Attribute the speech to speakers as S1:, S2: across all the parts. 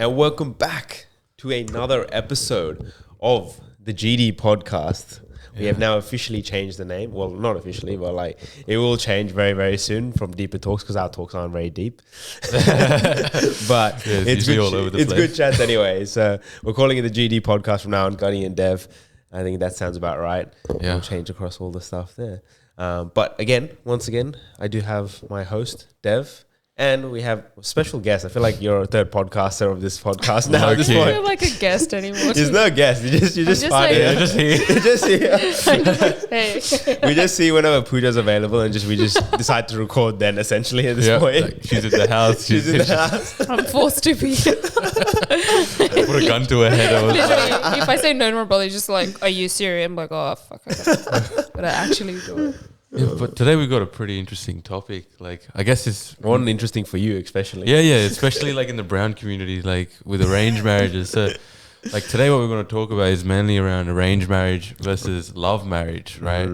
S1: and welcome back to another episode of the GD podcast. We have now officially changed the name. Well, not officially, but like it will change very, very soon from Deeper Talks because our talks aren't very deep. But it's good,
S2: all over the place.
S1: good chat anyway. So we're calling it the GD podcast from now on, Gunny and Dev. I think that sounds about right.
S2: Yeah.
S1: We'll change across all the stuff there. But once again, I do have my host, Dev. And we have a special guest. I feel like you're a third podcaster of this podcast now.
S2: Okay.
S1: At this
S3: I don't
S1: point.
S3: feel like a guest anymore.
S1: There's no guest. You just
S3: just
S1: find
S3: like-
S1: it.
S2: Yeah, just here.
S1: You just see.
S3: Hey.
S1: We just see whenever Pooja's available, and we just decide to record. Then essentially at this point,
S2: like, she's at the house.
S1: she's in the house.
S3: I'm forced to be.
S2: Put a gun to her head. I was like,
S3: Literally, if I say no, my brother's just like, "Are you serious?" I'm like, "Oh fuck," but I actually do it.
S2: yeah, but today we got a pretty interesting topic. Like, I guess it's
S1: One interesting for you, especially.
S2: yeah, especially like in the brown community, like with arranged marriages. So, like today, what we're going to talk about is mainly around arranged marriage versus love marriage, right?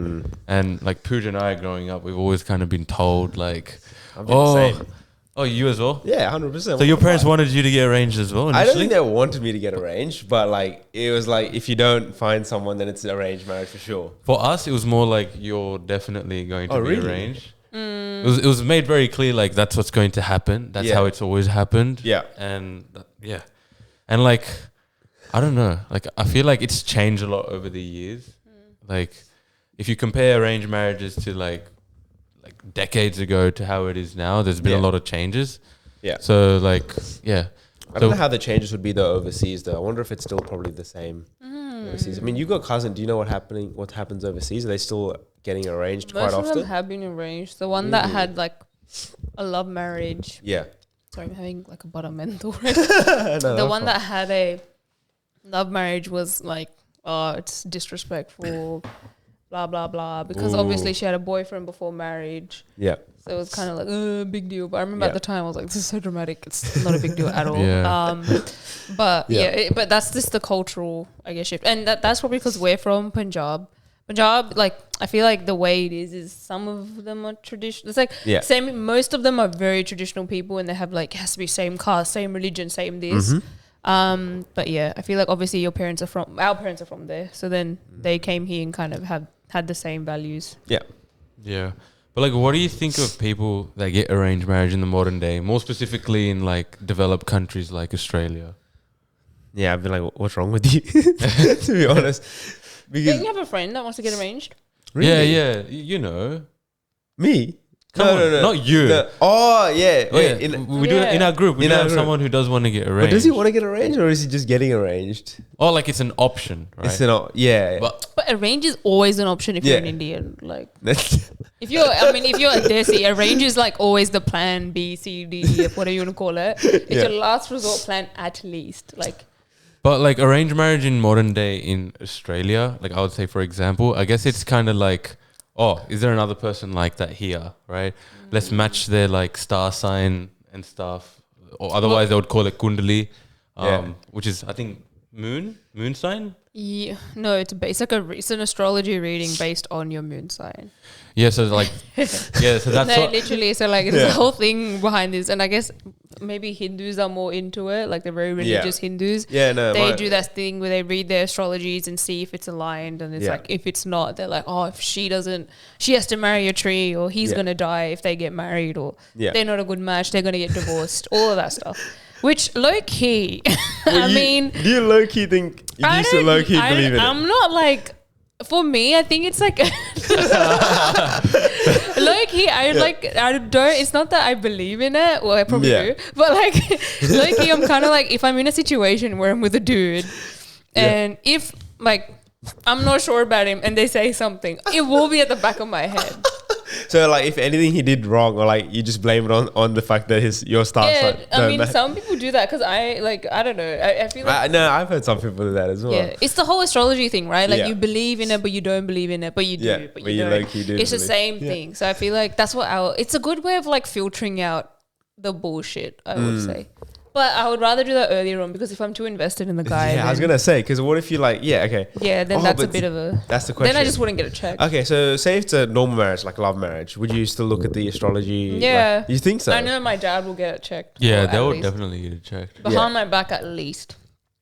S2: And like Pooja and I, growing up, we've always kind of been told, like,
S1: I've been the same.
S2: oh, you as well.
S1: Yeah, 100%.
S2: So your parents wanted you to get arranged as well.
S1: I don't
S2: Initially?
S1: think they wanted me to get arranged, but like it was like if you don't find someone, then it's arranged marriage for sure.
S2: For us, it was more like you're definitely going to
S1: Oh,
S2: be
S1: really?
S2: arranged. It was made very clear, like that's what's going to happen. That's
S1: Yeah.
S2: how it's always happened.
S1: Yeah.
S2: And like I don't know, like I feel like it's changed a lot over the years. Like if you compare arranged marriages to like decades ago to how it is now, there's been
S1: Yeah.
S2: a lot of changes.
S1: Yeah.
S2: So like yeah.
S1: I don't know how the changes would be though overseas though. I wonder if it's still probably the same overseas. I mean, you got cousin. Do you know what happens overseas? Are they still getting arranged
S3: Most
S1: quite
S3: of them
S1: often?
S3: have been arranged. The one that had like a love marriage.
S1: Yeah.
S3: Sorry, I'm having like a buttermint already. The one that had a love marriage was like, oh, it's disrespectful, blah blah blah. Because obviously she had a boyfriend before marriage.
S1: Yeah.
S3: So it was kind of like, big deal. But I remember at the time I was like, this is so dramatic. It's not a big deal at all.
S2: Yeah.
S3: But but that's just the cultural, I guess, shift. And that's probably because we're from Punjab. Punjab, like, I feel like the way it is some of them are traditional. It's like most of them are very traditional people and they have like, it has to be same caste, same religion, same this. But yeah, I feel like obviously our parents are from there. So then they came here and kind of had the same values.
S1: Yeah.
S2: Yeah. But like, what do you think of people that get arranged marriage in the modern day, more specifically in like developed countries like Australia?
S1: Yeah, I've been like, what's wrong with you? To be honest. Because
S3: Don't you have a friend that wants to get arranged?
S1: Really?
S2: Yeah, you know.
S1: Me?
S2: Come on, not you.
S1: No. Oh, yeah. Wait,
S2: We do in our group. We
S1: In
S2: do
S1: our
S2: have
S1: group.
S2: someone who does want to get arranged.
S1: but does he want to get arranged or is he just getting arranged?
S2: Oh, like it's an option, right?
S1: It's an yeah.
S2: But
S3: But arrange is always an option if you're an
S1: Yeah.
S3: Indian. Like,
S1: That's-
S3: if you're a Desi, arrange is like always the plan B, C, D, F, whatever you want to call it. It's
S1: Yeah.
S3: your last resort plan at least. Like,
S2: like arranged marriage in modern day in Australia, like I would say, for example, I guess it's kind of like, oh, is there another person like that here, right? Let's match their like star sign and stuff, or otherwise they would call it kundali, which is I think moon sign.
S3: yeah, no, it's an astrology reading based on your moon sign.
S2: Yeah, so like, yeah, so that's
S3: No,
S2: what.
S3: literally. So like, there's a whole thing behind this, and I guess maybe Hindus are more into it. Like the very religious Hindus.
S1: Yeah, no.
S3: They do that thing where they read their astrologies and see if it's aligned, and it's like if it's not, they're like, oh, if she has to marry a tree, or he's gonna die if they get married, or they're not a good match, they're gonna get divorced, all of that stuff. Which low key,
S1: Do you low key think you used to low key believe in it?
S3: I'm not like. For me, I think it's like low key. I don't. It's not that I believe in it. Well, I probably do. But like low key, I'm kind of like if I'm in a situation where I'm with a dude, and if like I'm not sure about him, and they say something, it will be at the back of my head.
S1: So like if anything he did wrong, or like you just blame it on the fact that your star sign.
S3: I mean, some people do that because I don't know. I feel like
S1: No, I've heard some people do that as well.
S3: yeah, it's the whole astrology thing, right? Like
S1: Yeah.
S3: you believe in it, but you don't believe in it, but you do, but you don't.
S1: low-key do
S3: It's the
S1: believe.
S3: same thing. So I feel like that's what it's a good way of like filtering out the bullshit, I would say. But I would rather do that earlier on because if I'm too invested in the guy,
S1: Yeah, I was gonna say because what if you like? Yeah, okay.
S3: Yeah, then that's a bit of a.
S1: That's the question.
S3: Then I just wouldn't get a check.
S1: Okay, so say it's a normal marriage, like love marriage, would you still look at the astrology?
S3: Yeah.
S1: Like, you think so?
S3: I know my dad will get it checked.
S2: Yeah,
S3: or
S2: they
S3: at
S2: would
S3: least.
S2: definitely get it checked.
S3: Behind my back at least.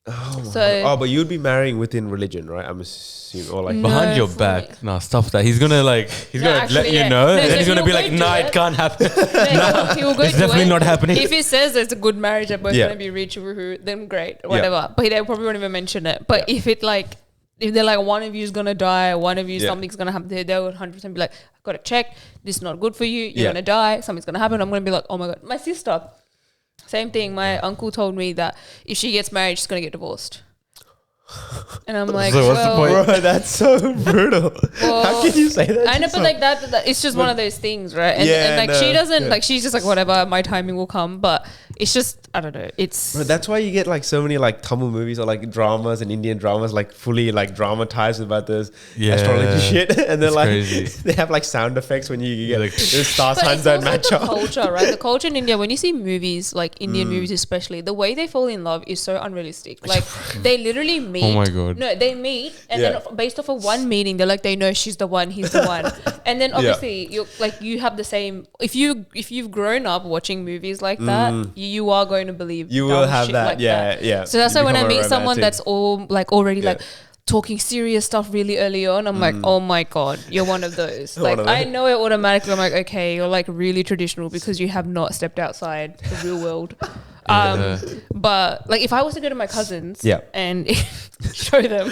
S1: Oh, my
S3: So-
S1: God. Oh, but you'd be marrying within religion, right? I'm assuming, or like
S3: No,
S2: Behind your
S3: for
S2: back.
S3: me.
S2: No, stop that. He's gonna like,
S3: No,
S2: let
S3: actually,
S2: you
S3: yeah.
S2: know.
S3: No,
S2: and
S3: so
S2: he's gonna
S3: he'll
S2: be
S3: go
S2: like,
S3: do
S2: nah,
S3: it.
S2: it can't happen.
S3: He will go
S2: It's
S3: do
S2: definitely
S3: it.
S2: not happening.
S3: If he says there's a good marriage, they're both
S1: Yeah.
S3: gonna be rich, woohoo, then great, whatever. But they probably won't even mention it. But if it like, if they're like one of you is gonna die, one of you something's gonna happen, they will 100% be like, I've got to check. This is not good for you. You're gonna die. Something's gonna happen. I'm gonna be like, oh my god. My sister, same thing. My uncle told me that if she gets married, she's gonna get divorced. And I'm like,
S2: So what's the point?
S1: bro, that's so brutal. How can you say that?
S3: I know,
S1: to
S3: but like that it's just one of those things, right? And like she doesn't like, she's just like, whatever, my timing will come. But it's just, I don't know. It's
S1: Bro, that's why you get like so many like Tamil movies or like dramas and Indian dramas like fully like dramatized about this astrology shit, and they're
S2: It's
S1: like
S2: crazy.
S1: they have like sound effects when you get
S2: Like-
S1: the star
S3: But
S1: signs
S3: it's
S1: don't
S3: also
S1: match
S3: the
S1: up.
S3: culture, right? The culture in India, when you see movies, like Indian movies especially, the way they fall in love is so unrealistic. Like they literally meet.
S2: Oh my God.
S3: No, they meet, and
S1: Yeah.
S3: then based off of one meeting, they're like, they know she's the one, he's the one, and then obviously you have the same. If you've grown up watching movies like that, you are going to believe
S1: You
S3: dumb
S1: will have
S3: shit
S1: that,
S3: like
S1: yeah, yeah.
S3: So that's
S1: You
S3: why when I
S1: become a
S3: meet someone
S1: romantic.
S3: that's all like already
S1: Yeah.
S3: like talking serious stuff really early on, I'm like, oh my god, you're one of those. Like
S1: of
S3: I
S1: those.
S3: know it automatically. I'm like, okay, you're like really traditional because you have not stepped outside the real world. But like if I was to go to my cousins
S1: Yeah.
S3: and show them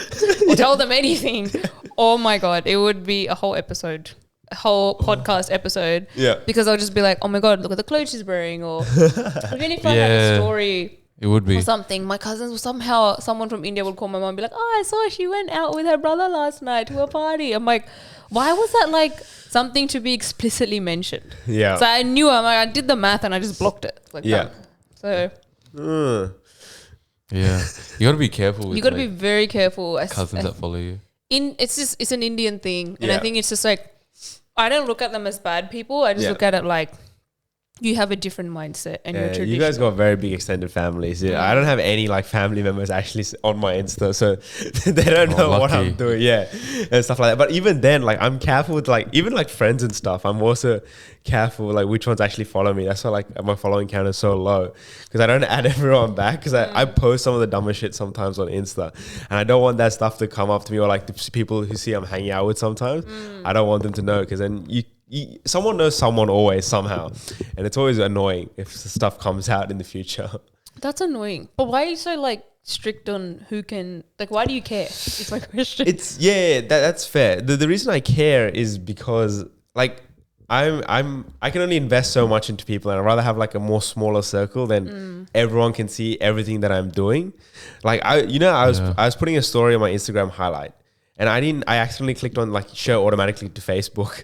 S3: or tell them anything, oh my god, it would be a whole episode. A whole podcast episode.
S1: Yeah.
S3: Because I'll just be like, oh my god, look at the clothes she's wearing, or even if I had a
S2: Yeah.
S3: story
S2: It would be.
S3: or something, my cousins will somehow, someone from India would call my mom and be like, oh, I saw she went out with her brother last night to a party. I'm like, why was that like something to be explicitly mentioned?
S1: Yeah.
S3: So I knew, I did the math and I just blocked it. Like
S1: Yeah.
S3: done. So
S2: Yeah. You gotta be careful with
S3: you got to
S2: like,
S3: be very careful.
S2: cousins that follow you.
S3: It's an Indian thing. And
S1: Yeah.
S3: I think it's just like, I don't look at them as bad people. I just
S1: Yeah.
S3: look at it like, you have a different mindset and you're
S1: Yeah,
S3: traditional.
S1: you guys got very big extended families. Yeah, I don't have any like family members actually on my Insta, so they don't know what
S2: lucky.
S1: I'm doing. Yeah, and stuff like that. But even then, like I'm careful with like even like friends and stuff. I'm also careful like which ones actually follow me. That's why like my following count is so low because I don't add everyone back because I post some of the dumbest shit sometimes on Insta, and I don't want that stuff to come up to me or like the people who see I'm hanging out with sometimes. I don't want them to know because then someone knows someone always somehow, and it's always annoying if the stuff comes out in the future.
S3: That's annoying. But why are you so like strict on who can, like, why do you care? It's my question.
S1: It's that's fair. The reason I care is because like I can only invest so much into people, and I'd rather have like a more smaller circle than everyone can see everything that I'm doing. Like I was putting a story on my Instagram highlight, and I accidentally clicked on like show automatically to Facebook.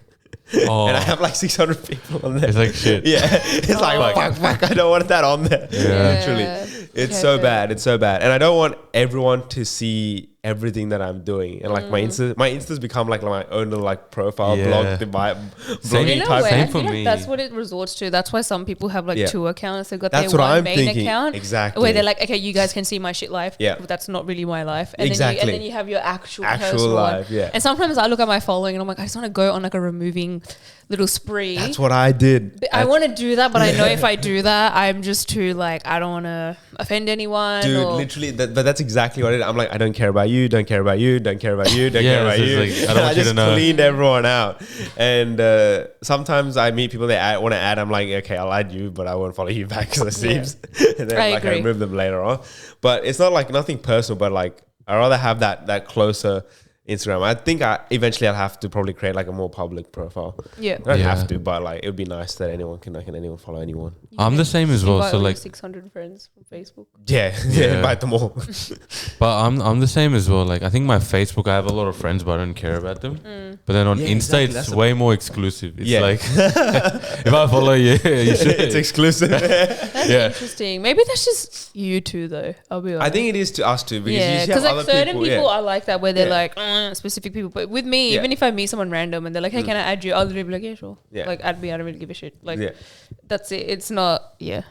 S2: Oh,
S1: And I have like 600 people on there.
S2: it's like shit.
S1: Yeah, it's like fuck, I don't want that on there.
S2: Yeah.
S1: Literally, it's
S3: Okay,
S1: so
S3: fair.
S1: bad. It's so bad, and I don't want everyone to see everything that I'm doing. And like my Insta's become like my own little like profile
S2: Yeah.
S1: blog,
S2: Same.
S1: blogging
S3: In a
S1: type
S3: way,
S1: thing.
S3: I
S2: Same
S3: feel
S2: for
S3: like
S2: me.
S3: that's what it resorts to. That's why some people have like
S1: Yeah.
S3: two accounts. They've got
S1: That's
S3: their
S1: what
S3: one
S1: I'm
S3: main
S1: thinking.
S3: account,
S1: Exactly.
S3: where they're like, okay, you guys can see my shit life.
S1: Yeah.
S3: But that's not really my life. And
S1: Exactly.
S3: then you have your actual
S1: Actual
S3: personal
S1: life,
S3: one.
S1: yeah.
S3: And sometimes I look at my following and I'm like, I just want to go on like a removing little spree.
S1: That's what I did.
S3: But I want to do that, but I know if I do that, I'm just too like, I don't want to offend anyone.
S1: Dude,
S3: or
S1: literally, but that's exactly what I did. I'm like, I don't care about you, don't care about you, don't care about you, don't
S2: Yeah,
S1: care about
S2: it's
S1: you.
S2: just like, I don't want you
S1: just
S2: to know.
S1: cleaned everyone out. And sometimes I meet people that want to add. I'm like, okay, I'll add you, but I won't follow you back because it seems. And then
S3: I
S1: like I
S3: agree.
S1: remove them later on. But it's not like nothing personal, but like I rather have that closer Instagram. I think eventually I'll have to probably create like a more public profile.
S3: yeah.
S1: I don't
S2: Yeah.
S1: have to, but like it would be nice that anyone can anyone follow anyone.
S2: I'm the same as well. So like,
S3: 600 friends from Facebook.
S1: Yeah,
S2: Yeah.
S1: invite them all.
S2: but I'm the same as well. Like I think my Facebook, I have a lot of friends, but I don't care about them. But then on
S1: Yeah,
S2: Insta,
S1: exactly.
S2: it's
S1: That's
S2: way more exclusive. It's
S1: Yeah.
S2: like if I follow you, you should.
S1: It's exclusive.
S3: That's
S2: Yeah.
S3: interesting. Maybe that's just you two, though. I'll be honest.
S1: I think it is to us too because
S3: Yeah,
S1: you see
S3: because
S1: how
S3: like
S1: other
S3: certain people
S1: yeah.
S3: are like that, where they're
S1: Yeah.
S3: like specific people. But with me,
S1: Yeah.
S3: even if I meet someone random and they're like, "Hey, can I add you?" I'll literally be like, "Yeah, sure."
S1: Yeah.
S3: Like add me. I don't really give a shit. Like
S1: Yeah.
S3: that's it. It's not. Yeah.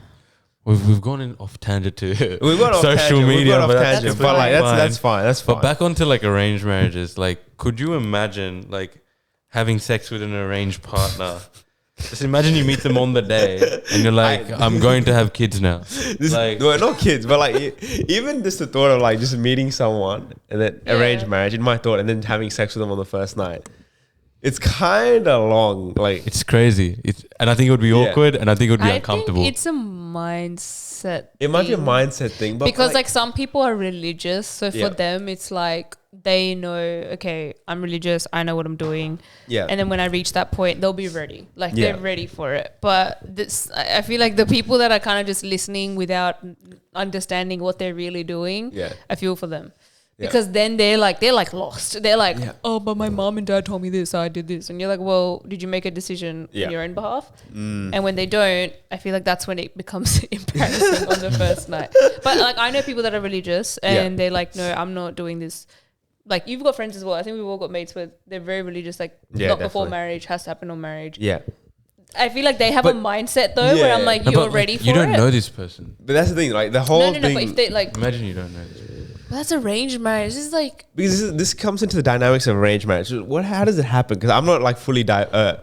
S2: We've gone in off tangent to
S1: We've got off
S2: social
S1: tangent.
S2: media,
S1: We've got off
S2: but
S1: tangent, but like that's fine. That's fine.
S2: But back onto like arranged marriages, like could you imagine like having sex with an arranged partner? Just imagine you meet them on the day and you're like, I'm going to have kids now. Like,
S1: well, not kids, but like even just the thought of like just meeting someone and then arranged marriage in my thought, and then having sex with them on the first night. It's kind of long. Like
S2: it's crazy. And I think it would be awkward, and I think it would be uncomfortable.
S3: Think it's a mindset.
S1: It might be a mindset thing, but
S3: because like some people are religious, so for them it's like they know, okay, I'm religious, I know what I'm doing. Yeah. And then when I reach that point, they'll be ready. Like they're ready for it. But this, I feel like the people that are kind of just listening without understanding what they're really doing, I feel for them. Because then they're like lost. They're like, oh, but my mom and dad told me this, so I did this. And you're like, well, did you make a decision on your own behalf? And when they don't, I feel like that's when it becomes embarrassing on the first night. But like I know people that are religious and they're like, no, I'm not doing this. Like you've got friends as well. I think we've all got mates where they're very religious, like not before marriage, has to happen on marriage. Yeah. I feel like they have a mindset though where I'm like, you're ready for it.
S2: You don't know this person.
S1: But that's the thing, like the whole thing.
S3: But if they like,
S2: imagine you don't know this person.
S3: But that's arranged marriage. This is like
S1: because this comes into the dynamics of arranged marriage. How does it happen? Because I'm not like fully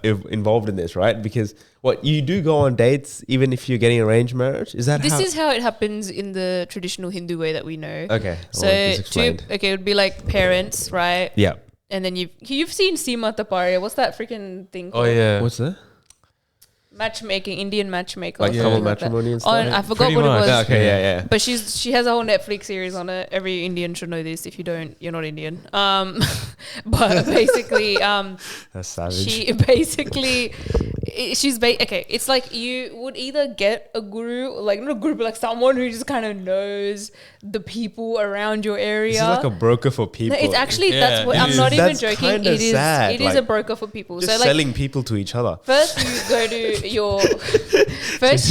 S1: involved in this, right? Because you do go on dates even if you're getting arranged marriage. Is that
S3: this is how it happens in the traditional Hindu way that we know?
S1: Okay,
S3: so it would be like parents, right?
S1: Yeah,
S3: and then you've seen Sima Taparia. What's that freaking thing called?
S2: Oh yeah,
S1: what's that?
S3: Matchmaking, Indian matchmaker,
S1: like couple matrimony and stuff.
S3: I forgot what it was.
S1: Yeah, okay, yeah.
S3: But she has a whole Netflix series on it. Every Indian should know this. If you don't, you're not Indian. But basically,
S1: that's savage.
S3: It's like you would either get a guru, like not a guru, but like someone who just kind of knows the people around your area.
S1: This is like a broker for people.
S3: No, it's actually that's what I'm not even joking. It is sad. It is a broker for people.
S1: Just
S3: so
S1: selling people to each other.
S3: First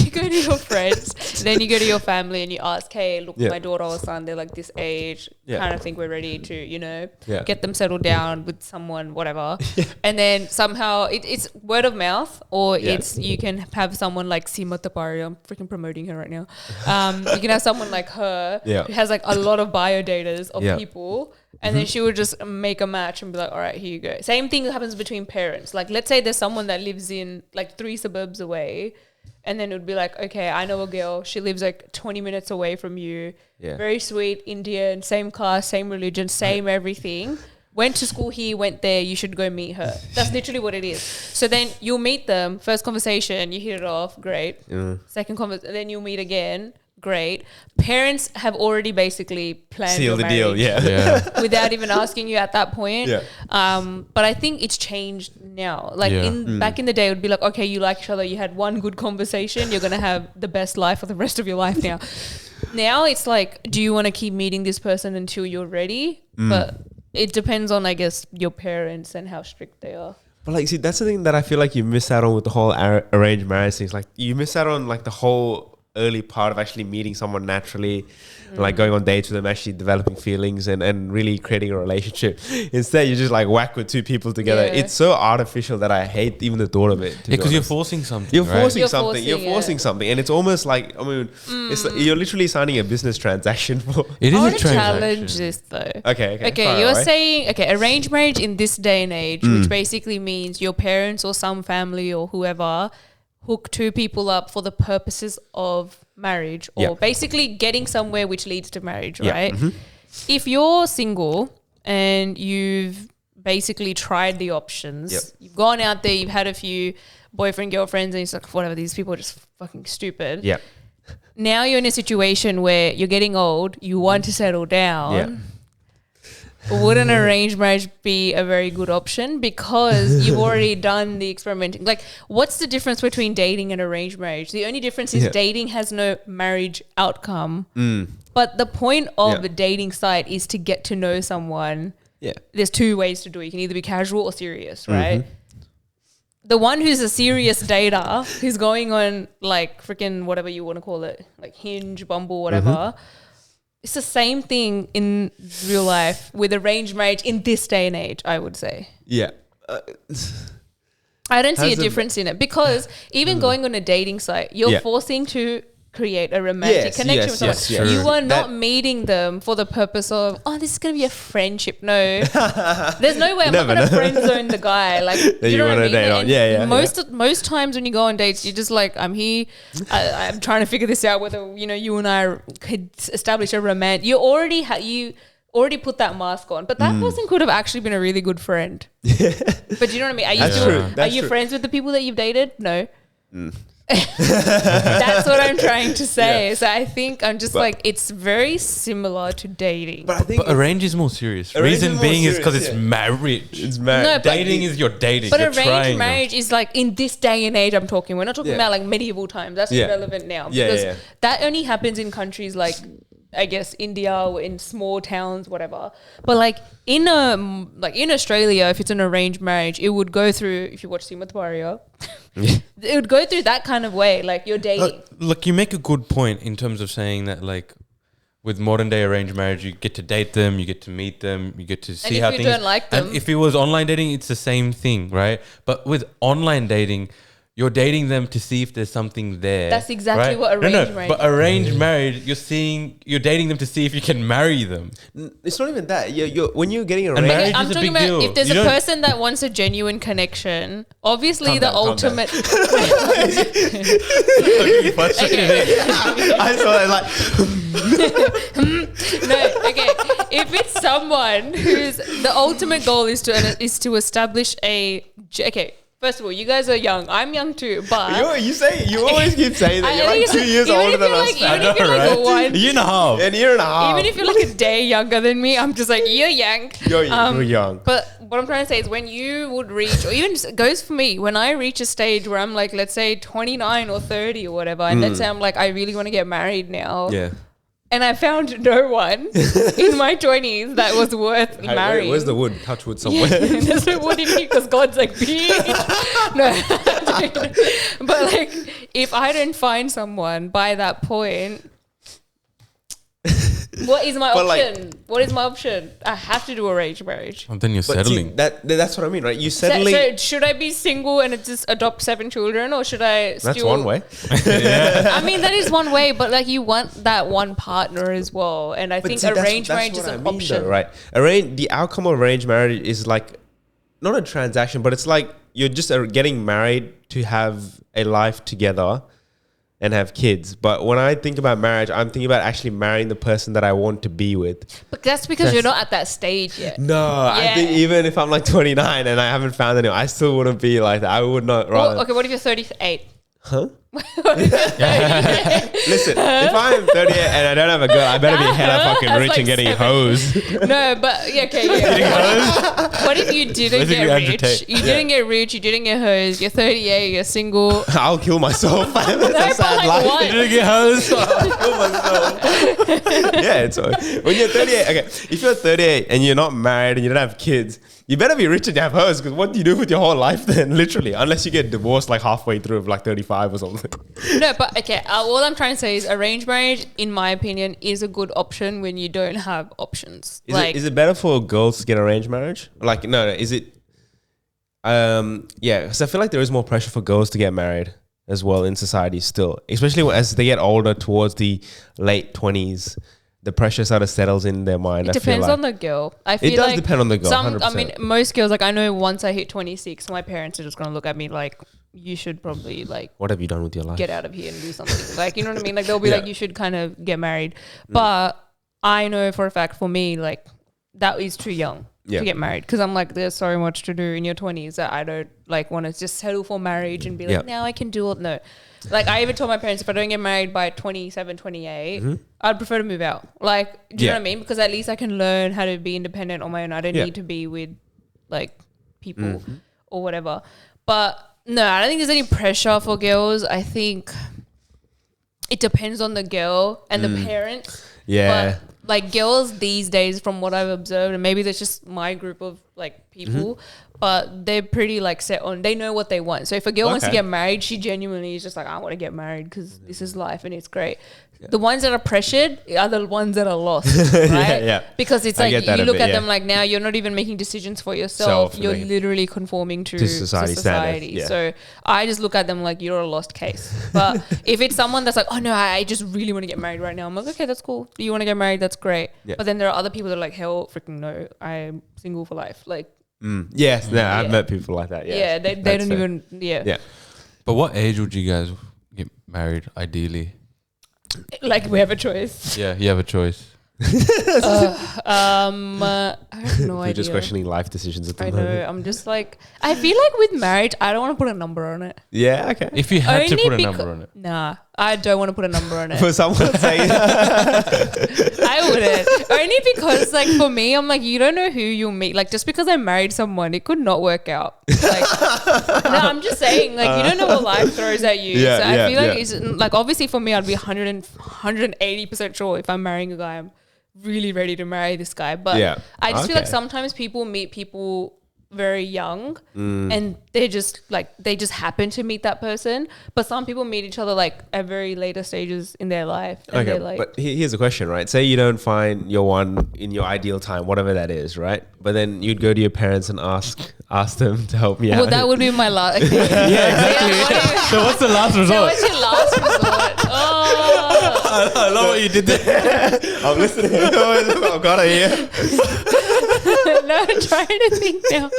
S3: you go to your friends, then you go to your family and you ask, hey, look, my daughter or son, they're like this age, kind of think we're ready to, get them settled down with someone, whatever. And then somehow it's word of mouth, or it's you can have someone like Sima Tapari, I'm freaking promoting her right now. You can have someone like her who has like a lot of biodatas of people. And then she would just make a match and be like, all right, here you go. Same thing happens between parents. Like, let's say there's someone that lives in like 3 suburbs away. And then it would be like, okay, I know a girl. She lives like 20 minutes away from you. Yeah. Very sweet, Indian, same class, same religion, same everything. Went to school here, went there. You should go meet her. That's literally what it is. So then you'll meet them. First conversation, you hit it off. Great. Second conversation, then you'll meet again. Great. Parents have already basically planned
S1: seal
S3: your
S1: the deal,
S3: without even asking you at that point. But I think it's changed now. Like back in the day, it would be like, okay, you like each other, you had one good conversation, you're gonna have the best life for the rest of your life now. Now it's like, do you want to keep meeting this person until you're ready? But it depends on, I guess, your parents and how strict they are.
S1: But like, see, that's the thing that I feel like you miss out on with the whole arranged marriage things. Like, you miss out on like the whole early part of actually meeting someone naturally, like going on dates with them, actually developing feelings and really creating a relationship. Instead, you just like whack with 2 people together. It's so artificial that I hate even the thought of it.
S2: Because you're forcing something.
S1: You're forcing something, and it's almost like, I mean, it's like you're literally signing a business transaction for.
S2: It is
S3: I
S2: a
S3: want to
S2: transaction.
S3: challenge this though.
S1: Okay.
S3: You're saying arranged marriage in this day and age, which basically means your parents or some family or whoever hook 2 people up for the purposes of marriage, or basically getting somewhere which leads to marriage, right? If you're single and you've basically tried the options, you've gone out there, you've had a few boyfriend, girlfriends, and it's like, whatever, these people are just fucking stupid. Now you're in a situation where you're getting old, you want to settle down. Would an arranged marriage be a very good option? Because you've already done the experimenting. Like, what's the difference between dating and arranged marriage? The only difference is dating has no marriage outcome. But the point of a dating site is to get to know someone. There's 2 ways to do it. You can either be casual or serious, right? The one who's a serious dater, who's going on like freaking whatever you want to call it, like Hinge, Bumble, whatever. It's the same thing in real life with arranged marriage in this day and age, I would say. I don't see a difference in it, because even going on a dating site, you're forcing to create a romantic connection with someone.
S2: yes,
S3: You are not
S1: That-
S3: meeting them for the purpose of, oh, this is going to be a friendship. No. There's no way I'm not
S1: never
S3: going to
S1: know.
S3: friend zone the guy. Like,
S1: That you
S3: know what I
S1: wanna
S3: mean?
S1: date on.
S3: And
S1: Yeah.
S3: Most times when you go on dates, you're just like, I'm here. I'm trying to figure this out, whether, you and I could establish a romance. You already put that mask on, but that person could have actually been a really good friend. But you know what I mean? Are you
S1: That's
S3: still,
S1: true.
S3: are
S1: That's
S3: you
S1: true.
S3: friends with the people that you've dated? No. That's what I'm trying to say.
S1: Yeah.
S3: So I think I'm just like, it's very similar to dating.
S1: But I think
S2: But arrange is more serious.
S1: Arrange
S2: Reason
S1: is more
S2: being is because
S1: serious,
S2: it's
S1: yeah.
S2: marriage.
S1: it's marriage.
S3: No, but-
S2: Dating is your dating.
S3: But
S2: you're
S3: arranged
S2: trying
S3: marriage is like, in this day and age, I'm talking. We're not talking
S1: Yeah.
S3: about like medieval times. That's
S1: Yeah.
S3: irrelevant now.
S1: Yeah,
S3: Because
S1: yeah.
S3: that only happens in countries like, I guess, India or in small towns, whatever. But like in Australia, if it's an arranged marriage, it would go through, if you watch Scene with the Warrior, it would go through that kind of way. Like you're dating.
S2: Look, you make a good point in terms of saying that, like, with modern day arranged marriage, you get to date them, you get to meet them, you get to see
S3: if
S2: how
S3: you
S2: things.
S3: don't like them-
S2: And if it was online dating, it's the same thing, right? But with online dating, you're dating them to see if there's something there.
S3: That's exactly
S2: right?
S3: what arranged marriage
S2: But arranged marriage, you're dating them to see if you can marry them.
S1: It's not even that. When you're getting
S2: And
S1: arranged,
S2: marriage
S3: I'm
S2: is a
S3: talking
S2: big
S3: about
S2: deal.
S3: if there's
S2: You
S3: a
S2: don't-
S3: person that wants a genuine connection, obviously
S1: Calm
S3: the
S1: down, calm down.
S3: ultimate.
S1: I saw it like
S3: No, okay. If it's someone who's the ultimate goal is to establish okay. First of all, you guys are young. I'm young too, but
S1: you always keep saying that
S3: I
S1: you're like
S3: think
S1: 2 years
S3: even
S1: older
S3: if
S1: than
S3: you're
S1: us.
S3: like- even if you're like one-
S2: A year and a half.
S1: An year and a half.
S3: even if you're like a day younger than me, I'm just like, you're young.
S1: You're young.
S3: But what I'm trying to say is when you would reach, or even just, it goes for me, when I reach a stage where I'm like, let's say 29 or 30 or whatever, and let's say I'm like, I really want to get married now.
S1: Yeah.
S3: And I found no one in my 20s that was worth marrying.
S1: Where's the wood? Touch wood somewhere.
S3: There's no wood in here because God's like, bitch. No. But like, if I don't find someone by that point, what is my
S1: But, like-
S3: option? What is my option? I have to do arranged marriage.
S2: And then you're
S1: But see,
S2: settling.
S1: that's what I mean, right? You
S3: So,
S1: suddenly.
S3: so should I be single and just adopt 7 children, or should I still?
S1: That's one way.
S3: I mean, that is one way, but like you want that one partner as well, and I think
S1: see,
S3: arranged
S1: that's
S3: marriage is
S1: what
S3: an
S1: I mean
S3: option.
S1: though, right? The outcome of arranged marriage is like not a transaction, but it's like you're just getting married to have a life together and have kids. But when I think about marriage, I'm thinking about actually marrying the person that I want to be with.
S3: But that's because you're not at that stage yet.
S1: No, I think even if I'm like 29 and I haven't found anyone, I still wouldn't be like that. I would not rather.
S3: Well, okay, what if you're 38?
S1: Huh? Listen, if I'm 38 and I don't have a girl, I better be hella fucking
S3: That's
S1: rich
S3: like
S1: and getting
S3: 7.
S1: hosed.
S3: No, but yeah, okay, yeah. What if you didn't
S2: Basically
S3: get
S2: Andrew
S3: rich?
S2: Tate.
S3: You didn't get rich. You didn't get hosed. You're 38. You're single.
S1: I'll kill myself. That's a
S3: but
S1: sad
S3: like
S1: life.
S3: what?
S2: You didn't get hosed.
S1: Kill myself. Yeah, it's when you're 38. Okay, if you're 38 and you're not married and you don't have kids, you better be rich and have hosts, because what do you do with your whole life then? Literally, unless you get divorced like halfway through of like 35 or something.
S3: No, but okay. All I'm trying to say is arranged marriage, in my opinion, is a good option when you don't have options.
S1: Is it better for girls to get arranged marriage? Like, no, is it? Yeah, because I feel like there is more pressure for girls to get married as well in society still, especially as they get older towards the late 20s. The pressure sort of settles in their mind.
S3: It depends on the girl. I feel
S1: It does
S3: like
S1: depend on the girl. 100%.
S3: I mean, most girls, like I know once I hit 26, my parents are just gonna look at me like, you should probably like
S1: What have you done with your life?
S3: get out of here and do something. Like, you know what I mean? Like they'll be
S1: Yeah.
S3: like, you should kind of get married. But I know for a fact, for me, like that is too young
S1: Yeah.
S3: to get married, because I'm like, there's so much to do in your 20s that I don't like want to just settle for marriage and be like,
S1: Yeah.
S3: now I can do it. No. Like I even told my parents, if I don't get married by 27, 28, I'd prefer to move out. Like, do you know what I mean? Because at least I can learn how to be independent on my own. I don't
S1: Yeah.
S3: need to be with like people or whatever. But no, I don't think there's any pressure for girls. I think it depends on the girl and the parents.
S1: Yeah.
S3: But like girls these days, from what I've observed, and maybe that's just my group of like people, but they're pretty like set on, they know what they want. So if a girl wants to
S1: Okay.
S3: get married, she genuinely is just like, I want to get married because this is life and it's great. The ones that are pressured are the ones that are lost, right?
S1: Yeah.
S3: Because it's
S1: I
S3: like
S1: get that
S3: you
S1: a
S3: look
S1: bit,
S3: at
S1: yeah.
S3: them like now you're not even making decisions for yourself.
S1: Self,
S3: You're
S1: like-
S3: literally conforming to
S1: society standards, yeah.
S3: So I just look at them like you're a lost case. But if it's someone that's like, oh no, I just really want to get married right now, I'm like, okay, that's cool. You want to get married? That's great.
S1: Yeah.
S3: But then there are other people that are like, hell, freaking no, I'm single for life. Like,
S1: Yes, no, I've
S3: Yeah.
S1: met people like that.
S3: yeah, they
S1: That's
S3: don't
S1: fair.
S3: even,
S1: Yeah.
S2: But what age would you guys get married ideally?
S3: like we have a choice.
S2: Yeah, you have a choice.
S3: I have no
S1: We're
S3: idea.
S1: just questioning life decisions at the
S3: I
S1: moment.
S3: know. I'm just like, I feel like with marriage, I don't want to put a number on it.
S1: Yeah, okay.
S2: If you had to
S3: Only
S2: put a
S3: becau-
S2: number on it.
S3: Nah, I don't want to put a number on it.
S1: For someone saying
S3: I wouldn't. Only because, like, for me, I'm like, you don't know who you'll meet. Like, just because I married someone, it could not work out. Like, no, I'm just saying, like, you don't know what life throws at you.
S1: Yeah,
S3: so I
S1: yeah,
S3: feel like
S1: yeah.
S3: it's like, obviously for me, I'd be 180% sure if I'm marrying a guy, I'm really ready to marry this guy. But
S1: Yeah.
S3: I just feel like
S1: Okay.
S3: sometimes people meet people very young and they're just like, they just happen to meet that person. But some people meet each other like at very later stages in their life. And
S1: Okay,
S3: they're like,
S1: but here's a question, right? Say you don't find your one in your ideal time, whatever that is, right? But then you'd go to your parents and ask them to help me out.
S3: well, that would be my last. Okay.
S2: Yeah, exactly. So what's the last
S3: So
S2: resort?
S3: what's your last resort? Oh,
S2: I love what you did there.
S1: I'm listening. I've got it here.
S3: no, I'm trying to think now.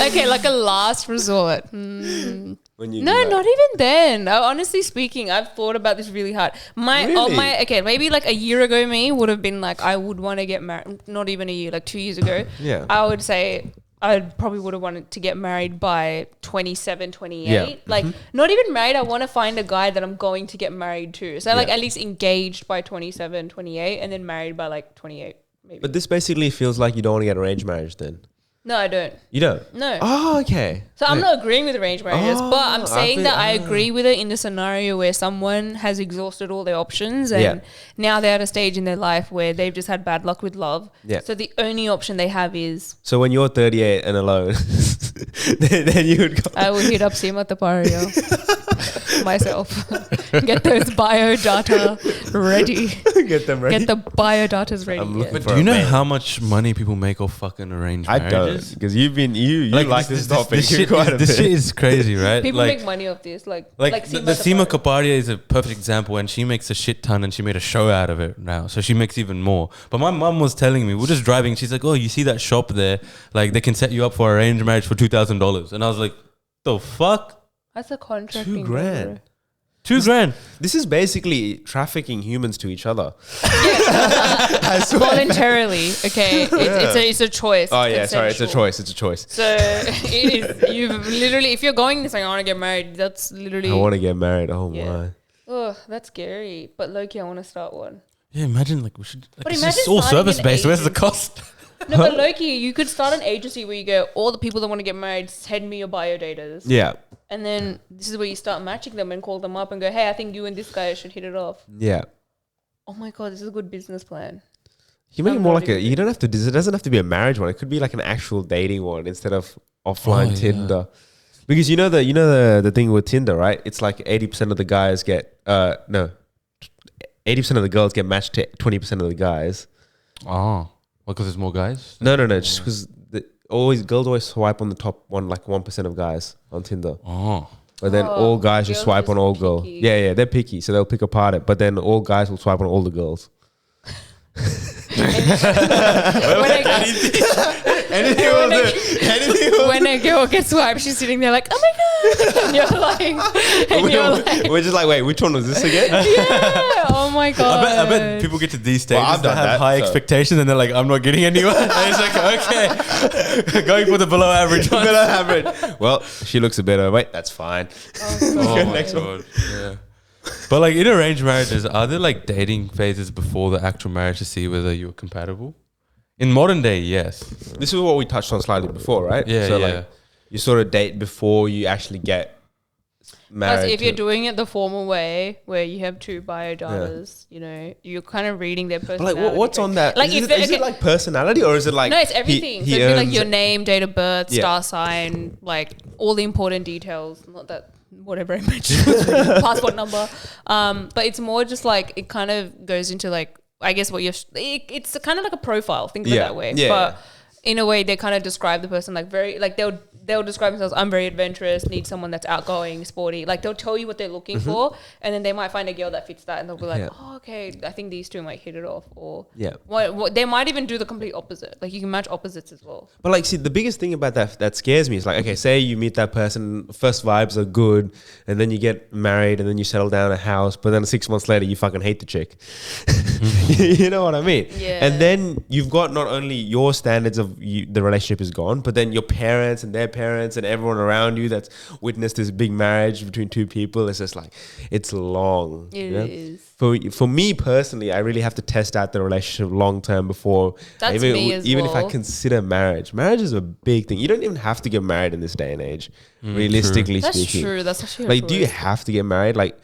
S3: Okay, like a last resort.
S1: When you
S3: No,
S1: do that.
S3: not even then. Honestly speaking, I've thought about this really hard.
S1: Really?
S3: Okay, maybe like a year ago, me would have been like, I would want to get married. Not even a year, like 2 years ago.
S1: Yeah.
S3: I would say I probably would have wanted to get married by 27, 28.
S1: Yeah.
S3: Like, not even married. I want to find a guy that I'm going to get married to. So, like,
S1: Yeah.
S3: at least engaged by 27, 28, and then married by like 28, maybe.
S1: But this basically feels like you don't want to get arranged marriage then.
S3: No, I don't.
S1: You don't?
S3: No.
S1: Oh, okay.
S3: So I'm not agreeing with arranged marriages, but I'm
S1: I
S3: saying
S1: think-
S3: that I agree with it in the scenario where someone has exhausted all their options and
S1: Yeah.
S3: now they're at a stage in their life where they've just had bad luck with love.
S1: Yeah.
S3: So the only option they have is
S1: So when you're 38 and alone, then you would go.
S3: I will hit up Sima Tapario myself. Get those bio data ready.
S1: Get them ready.
S3: Get the bio datas ready.
S1: I'm looking
S3: Yeah.
S2: But
S1: for
S2: do you
S1: a
S2: know
S1: mate.
S2: how much money people make off fucking arranged
S1: I
S2: marriages?
S1: don't, because you like this topic
S2: This shit,
S1: quite a
S2: this
S1: bit.
S2: shit is crazy, right?
S3: People
S2: like,
S3: make money off this. Like
S2: the Seema Kapadia is a perfect example, and she makes a shit ton, and she made a show out of it now, so she makes even more. But my mum was telling me, we're just driving, she's like, "Oh, you see that shop there? Like, they can set you up for arranged marriage for $2,000." And I was like, "The fuck?
S3: That's a contract.
S1: $2,000.
S2: $2,000?"
S1: This is basically trafficking humans to each other. I swear.
S3: Voluntarily, okay. It's a choice.
S1: Oh yeah, sorry, it's a
S3: consensual.
S1: choice. It's a choice.
S3: So it is. You've literally, if you're going this, like, I want to get married. That's literally.
S1: I want to get married. Oh
S3: Yeah.
S1: my.
S3: Oh, that's scary. But Loki, I want to start one.
S2: Yeah, imagine like we should. Like,
S3: But
S2: it's
S3: imagine
S2: just all
S3: starting
S2: service
S3: an
S2: based. Where's the
S3: agency.
S2: cost?
S3: No, but Loki, you could start an agency where you go, all the people that want to get married, send me your bio datas.
S1: Yeah.
S3: And then this is where you start matching them and call them up and go, hey, I think you and this guy should hit it off.
S1: Yeah.
S3: Oh my God, this is a good business plan.
S1: You make it
S3: I'm
S1: more
S3: not
S1: like a.
S3: even-
S1: You don't have to. It doesn't have to be a marriage one. It could be like an actual dating one instead of offline
S2: Oh, yeah.
S1: Tinder. Because you know the thing with Tinder, right? It's like 80% of the guys get 80% of the girls get matched to 20% of the guys.
S2: Oh, because there's more guys.
S1: No. Just because girls always swipe on the top 1% of guys on Tinder.
S2: Oh,
S1: But then
S3: Oh,
S1: all guys just
S3: girls
S1: swipe
S3: are
S1: on all girls.
S3: picky.
S1: Yeah, they're picky, so they'll pick apart it. But then all guys will swipe on all the girls.
S3: When a girl gets swiped, she's sitting there like, oh my God. And you're like,
S1: We're just like, wait, which one was this again?
S3: yeah, oh my God.
S2: I bet people get to these stages
S1: Well, I've
S2: that
S1: done
S2: have
S1: that,
S2: high
S1: so.
S2: expectations, and they're like, "I'm not getting anyone." And it's like, okay, going for the below average one.
S1: Below average. Well, she looks a bit overweight. That's fine.
S2: Oh my
S1: Next
S2: god. Yeah. But like in arranged marriages, are there like dating phases before the actual marriage to see whether you're compatible? In modern day, yes.
S1: This is what we touched on slightly before, right?
S2: Yeah,
S1: So
S2: yeah.
S1: like, you sort of date before you actually get married.
S3: Plus, if you're doing it the formal way, where you have 2 bio datas, you know, you're kind of reading their
S1: But
S3: personality.
S1: like, what's on that?
S3: Like,
S1: Is it like personality, or is it like
S3: no, it's everything.
S1: He
S3: so it'd be like
S1: earns
S3: your name, date of birth,
S1: Yeah.
S3: star sign, like all the important details. Not that whatever I mentioned, passport number. But it's more just like it kind of goes into like, I guess what it's kind of like a profile. Think of it that way.
S1: Yeah.
S3: But in a way, they kind of describe the person like very like they'll describe themselves. I'm very adventurous. Need someone that's outgoing, sporty. Like they'll tell you what they're looking for, and then they might find a girl that fits that, and they'll be like, oh, okay, I think these two might hit it off. Or what they might even do the complete opposite. Like you can match opposites as well.
S1: But like, see, the biggest thing about that scares me is like, okay, say you meet that person, first vibes are good, and then you get married, and then you settle down a house, but then 6 months later you fucking hate the chick. You know what I mean?
S3: Yeah.
S1: And then you've got not only your standards of the relationship is gone, but then your parents and their parents and everyone around you that's witnessed this big marriage between 2 people. It's just like, it's long.
S3: It is.
S1: For me personally, I really have to test out the relationship long term before
S3: That's
S1: even,
S3: me as
S1: even if I
S3: well.
S1: consider marriage. Marriage is a big thing. You don't even have to get married in this day and age, realistically
S3: That's
S1: speaking.
S3: true. That's actually
S1: Like, do you have to get married? Like,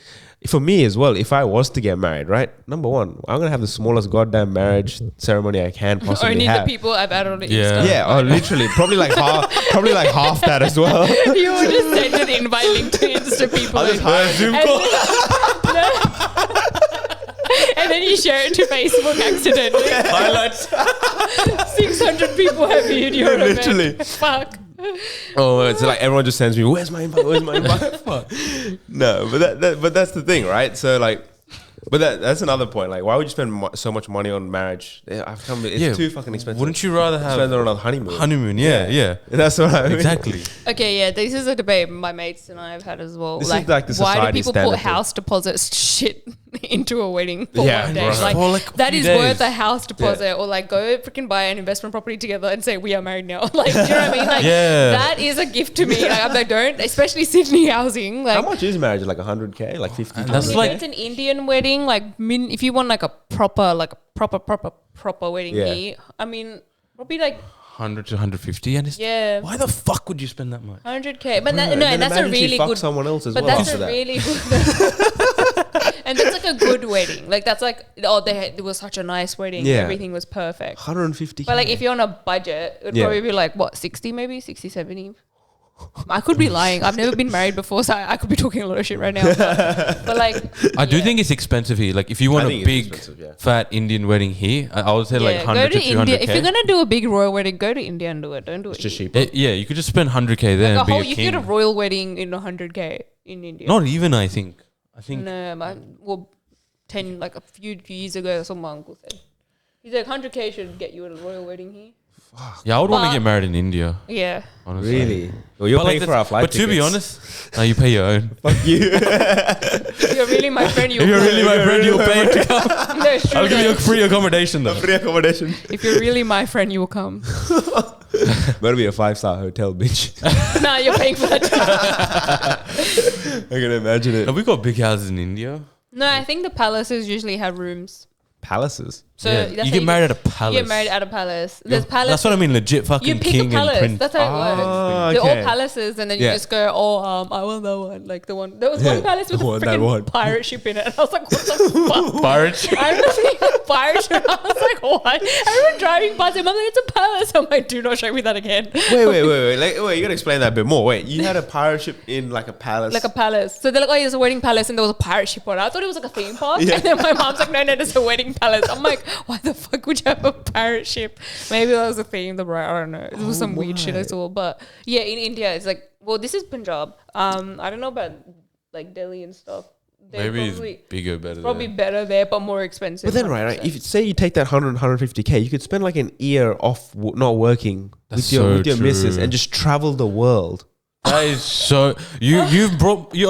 S1: for me as well, if I was to get married, right? Number one, I'm gonna have the smallest goddamn marriage ceremony I can possibly
S3: Only
S1: have.
S3: the people I've added on Insta.
S1: Yeah, literally, probably like half that as well.
S3: You would just send an invite link to Insta people.
S1: I'll just hire a Zoom call.
S3: And then you share it to Facebook accidentally.
S1: Highlights.
S3: 600 people have viewed your event.
S1: Literally.
S3: Fuck.
S1: Oh, it's like everyone just sends me, "Where's my invite? Where's my invite?" Fuck. No, but that's the thing, right? So like, but that's another point. Like, why would you spend so much money on marriage? It's too fucking expensive.
S2: Wouldn't you rather have
S1: spend it on a honeymoon?
S2: honeymoon? Yeah.
S1: That's what I mean.
S2: Exactly.
S3: Okay, yeah, this is a debate my mates and I have had as well.
S1: This is like the
S3: why do
S1: society
S3: people
S1: standard
S3: put
S1: thing.
S3: house deposits shit into a wedding for
S1: Yeah,
S3: one day?
S1: bro.
S3: Like,
S2: For like a
S3: that
S2: few
S3: is
S2: days.
S3: worth a house deposit, or like go freaking buy an investment property together and say we are married now. Like, you know what I mean? Like, that is a gift to me. Like, I'm like, don't, especially Sydney housing. Like,
S1: How much is marriage? Like 100K, like 50.
S2: That's
S3: if
S2: like-
S3: it's an Indian wedding, like if you want like a proper wedding here, I mean, probably like
S2: 100 to 150, and it's why the fuck would you spend that much?
S3: 100K. But
S1: And then
S3: that's a
S1: imagine she
S3: really
S1: fucks
S3: good.
S1: someone else as
S3: But
S1: well
S3: that's
S1: after
S3: a
S1: that.
S3: really good. And that's like a good wedding. Like that's like it was such a nice wedding.
S1: Yeah.
S3: Everything was perfect.
S1: 150K.
S3: But like if you're on a budget, it'd
S1: Yeah.
S3: probably be like what 60 maybe 60 70. I could be lying. I've never been married before, so I could be talking a lot of shit right now. But like,
S2: I do think it's expensive here. Like if you want
S1: I
S2: a
S1: think it's
S2: big
S1: expensive, yeah.
S2: fat Indian wedding here, I would say like 100
S3: go
S2: to
S3: to India.
S2: 200K.
S3: If you're gonna do a big royal wedding, go to India and do it. Don't do it.
S1: It's just
S3: here.
S1: cheaper.
S2: Yeah, you could just spend 100K there
S3: Like
S2: and be a
S3: you
S2: king.
S3: get a royal wedding in 100K in India.
S2: Not even, I think. I think
S3: No, well, 10 like a few years ago, that's what my uncle said. He's like 100K should get you a royal wedding here.
S2: Yeah, I would want to
S3: But-
S2: get married in India.
S3: Yeah.
S2: Honestly.
S1: Really? Well, you're
S2: But, like,
S1: paying for our flight
S2: But to be
S1: tickets.
S2: honest, no, you pay your own.
S1: Fuck you.
S3: If you're really my friend, you
S2: If you're really my friend, you'll pay to come.
S3: No, it's true.
S2: I'll give you a
S3: though.
S2: free accommodation though.
S1: Free accommodation.
S3: If you're really my friend, you will come.
S1: Better be a 5-star hotel, bitch.
S3: Nah, you're paying for that.
S1: I can imagine it.
S2: Have we got big houses in India?
S3: No, I think the palaces usually have rooms.
S1: Palaces.
S3: So
S2: Yeah,
S3: that's
S2: you
S3: how
S2: get married at a palace.
S3: You get married at a palace. There's
S2: Yeah,
S3: palace.
S2: That's what I mean. Legit fucking
S3: You pick
S2: king
S3: a palace.
S2: and prince.
S3: That's how it works.
S1: Ah,
S3: They're
S1: okay.
S3: all palaces, and then you
S1: Yeah.
S3: just go, I want that one. Like the one. There was
S1: Yeah,
S3: one palace with
S1: I
S3: a
S1: want that
S3: freaking
S1: one.
S3: pirate ship in it. And I was like, what the fuck?
S2: Pirate.
S3: I remember seeing a pirate ship. I was like, what? I remember driving past him. I'm like, it's a palace. I'm like, do not show me that again.
S1: Wait. Like, you gotta explain that a bit more. Wait, you had a pirate ship in like a palace.
S3: Like a palace. So they're like, oh, there's a wedding palace, and there was a pirate ship on it. I thought it was like a theme park.
S1: Yeah.
S3: And then my mom's like, no, there's a wedding palace. I'm like, why the fuck would you have a pirate ship? Maybe that was a theme. I don't know. It was some weird shit I saw. But yeah, in India, it's like, well, this is Punjab. I don't know about like Delhi and stuff. They're
S2: Maybe
S3: probably,
S2: it's bigger, better.
S3: probably
S2: there.
S3: better there, but more expensive.
S1: But then, right, if say you take that 150K, you could spend like an year off not working
S2: That's
S1: with your
S2: so
S1: missus
S2: true.
S1: and just travel the world.
S2: That is so. You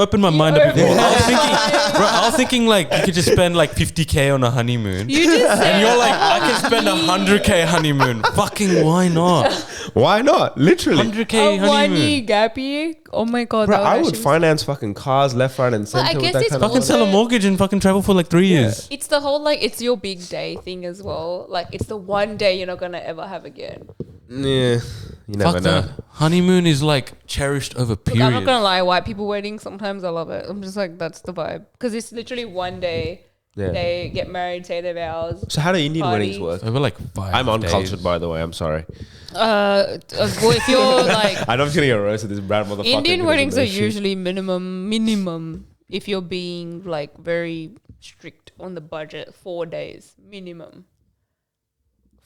S2: opened my mind up before. I was thinking like you could just spend like 50K on a honeymoon.
S3: You just said,
S2: And you're like, I can spend 100K honeymoon. Fucking why not?
S1: Why not? Literally.
S2: 100K
S3: a 1
S2: honeymoon.
S3: year gap year. Oh my god,
S1: Bro,
S3: that
S1: I would
S3: actually-
S1: finance fucking cars left, right, and
S3: I
S1: center with
S3: guess
S1: that
S3: it's
S1: kind of
S2: Fucking
S3: also-
S2: sell a mortgage and fucking travel for like 3 years.
S3: It's the whole like it's your big day thing as well. Like it's the one day you're not gonna ever have again.
S1: Yeah, you never
S2: Fuck
S1: know.
S2: that. Honeymoon is like cherished over
S3: Look,
S2: period.
S3: I'm not gonna lie, white people weddings, sometimes I love it. I'm just like, that's the vibe. Because it's literally one day.
S1: Yeah.
S3: They get married, say their vows.
S1: So how do Indian
S3: Party.
S1: weddings work?
S2: Over like 5
S1: I'm
S2: days.
S1: uncultured, by the way. I'm sorry.
S3: Well, if you're like,
S1: I'm not gonna get roasted. This brown motherfucker.
S3: Indian
S1: because
S3: weddings
S1: of
S3: are
S1: this shit.
S3: usually minimum if you're being like very strict on the budget, 4 days minimum.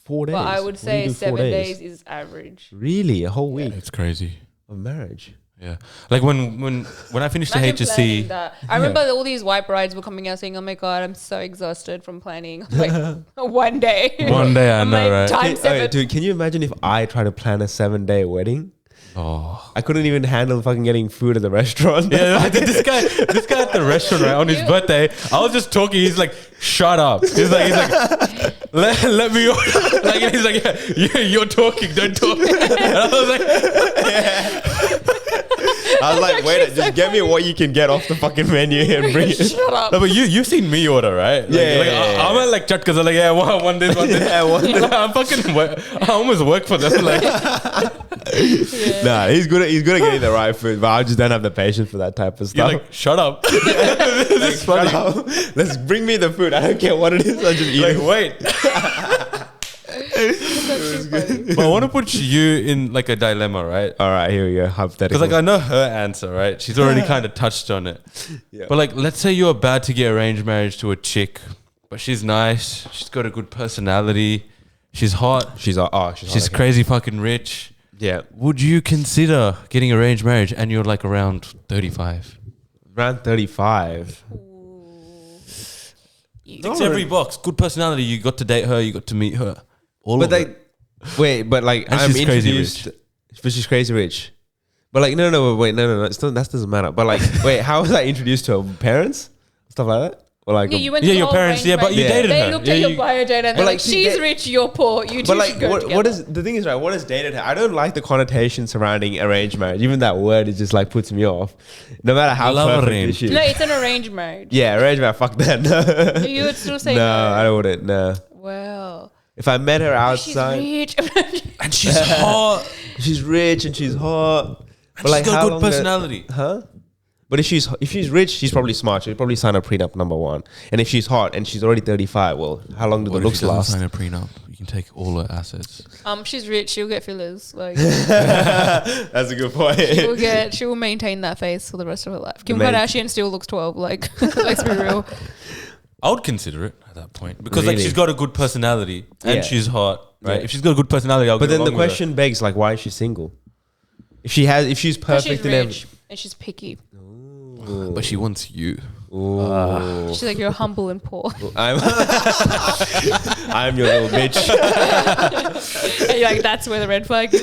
S1: 4 days.
S3: But I would
S1: What do
S3: say
S1: you do 4
S3: 7 days is average.
S1: Really, a whole week
S2: It's crazy.
S1: of marriage.
S2: Yeah. Like when I finished the
S3: Imagine planning
S2: HSC,
S3: that. I remember all these white brides were coming out saying, "Oh my god, I'm so exhausted from planning." I'm like, one day.
S2: one day I
S3: I'm
S2: know,
S3: like,
S2: right?
S3: Time seven.
S1: Dude, can you imagine if I tried to plan a 7-day wedding?
S2: Oh.
S1: I couldn't even handle fucking getting food at the restaurant.
S2: Yeah, this guy at the restaurant, right, on his birthday, I was just talking. He's like, "Shut up." He's like, let me order. Like, he's like, yeah, you're talking, don't talk. And I was like,
S1: I was like, wait, just get me what you can get off the fucking menu and bring it.
S3: Shut up.
S2: no, but you've seen me order, right? Like,
S1: Yeah.
S2: I'm at like chatkas. I'm like, yeah, one this.
S1: Yeah, what?
S2: I'm fucking. I almost work for them. Like,
S1: Nah, he's good at getting the right food, but I just don't have the patience for that type of
S2: you're
S1: stuff.
S2: like, shut up. This is
S1: Shut
S2: funny.
S1: up. Let's bring me the food. I don't care what it is. I just eat
S2: Like,
S1: it.
S2: wait. But I want to put you in like a dilemma, right?
S1: All right, here we go. Hypothetical.
S2: Because like I know her answer, right? She's already kind of touched on it.
S1: Yeah.
S2: But like, let's say you're about to get arranged marriage to a chick, but she's nice. She's got a good personality. She's hot.
S1: she's
S2: She's crazy fucking rich.
S1: Yeah,
S2: Would you consider getting arranged marriage and you're like around 35?
S1: around 35.
S2: Ticks every box. Good personality. You got to date her. You got to meet her. All
S1: But
S2: of
S1: like,
S2: it.
S1: wait, but like,
S2: And
S1: I'm
S2: she's crazy
S1: introduced. But she's crazy rich. But like, no, wait, no. Still, that doesn't matter. But like, wait, how was I introduced to her parents? Stuff like that? Or like,
S3: Yeah, you went
S2: Yeah,
S3: to
S2: your
S3: all
S2: parents. Yeah, but you
S3: arranged
S2: dated
S3: marriage.
S2: her.
S3: They looked
S2: Yeah,
S3: at your
S2: you-
S3: bio data and they're
S1: But,
S3: like,
S1: like, she
S3: she's
S1: did-
S3: rich, you're poor. You two
S1: but like,
S3: should go
S1: what
S3: together.
S1: is the thing is right? What is dated her? I don't like the connotation surrounding arranged marriage. Even that word is just like puts me off. No matter how
S2: Love
S1: perfect
S2: arranged.
S1: she is.
S3: No, it's an arranged marriage.
S1: Yeah, arranged marriage. Fuck that. No,
S3: You would still say
S1: no, I wouldn't. No.
S3: Wow.
S1: If I met her
S3: She's
S1: outside,
S3: rich.
S2: And she's hot.
S1: she's rich and she's hot.
S2: And she's got
S1: how
S2: a good
S1: long
S2: personality.
S1: Huh? But if she's rich, she's probably smart. She'll probably sign a prenup, number one. And if she's hot and she's already 35, well, how long do
S2: What
S1: the
S2: if
S1: looks
S2: she doesn't
S1: last?
S2: sign a prenup? You can take all her assets.
S3: She's rich. She'll get fillers. Like
S1: That's a good point.
S3: she will maintain that face for the rest of her life. Kim
S1: main-
S3: Kardashian still looks 12. Like let's be real.
S2: I would consider it at that point because like
S1: Really?
S2: she's got a good personality and
S1: Yeah.
S2: she's hot, right?
S1: Yeah.
S2: If she's got a good personality, I'll
S1: But
S2: get
S1: then the
S2: along with her.
S1: question begs, like, why is she single? If she's
S3: But she's
S1: perfect in every,
S3: rich and she's picky.
S2: But she wants you.
S1: Ooh.
S3: She's like, you're humble and poor.
S1: I'm your little bitch.
S3: And you're like, that's where the red flag is.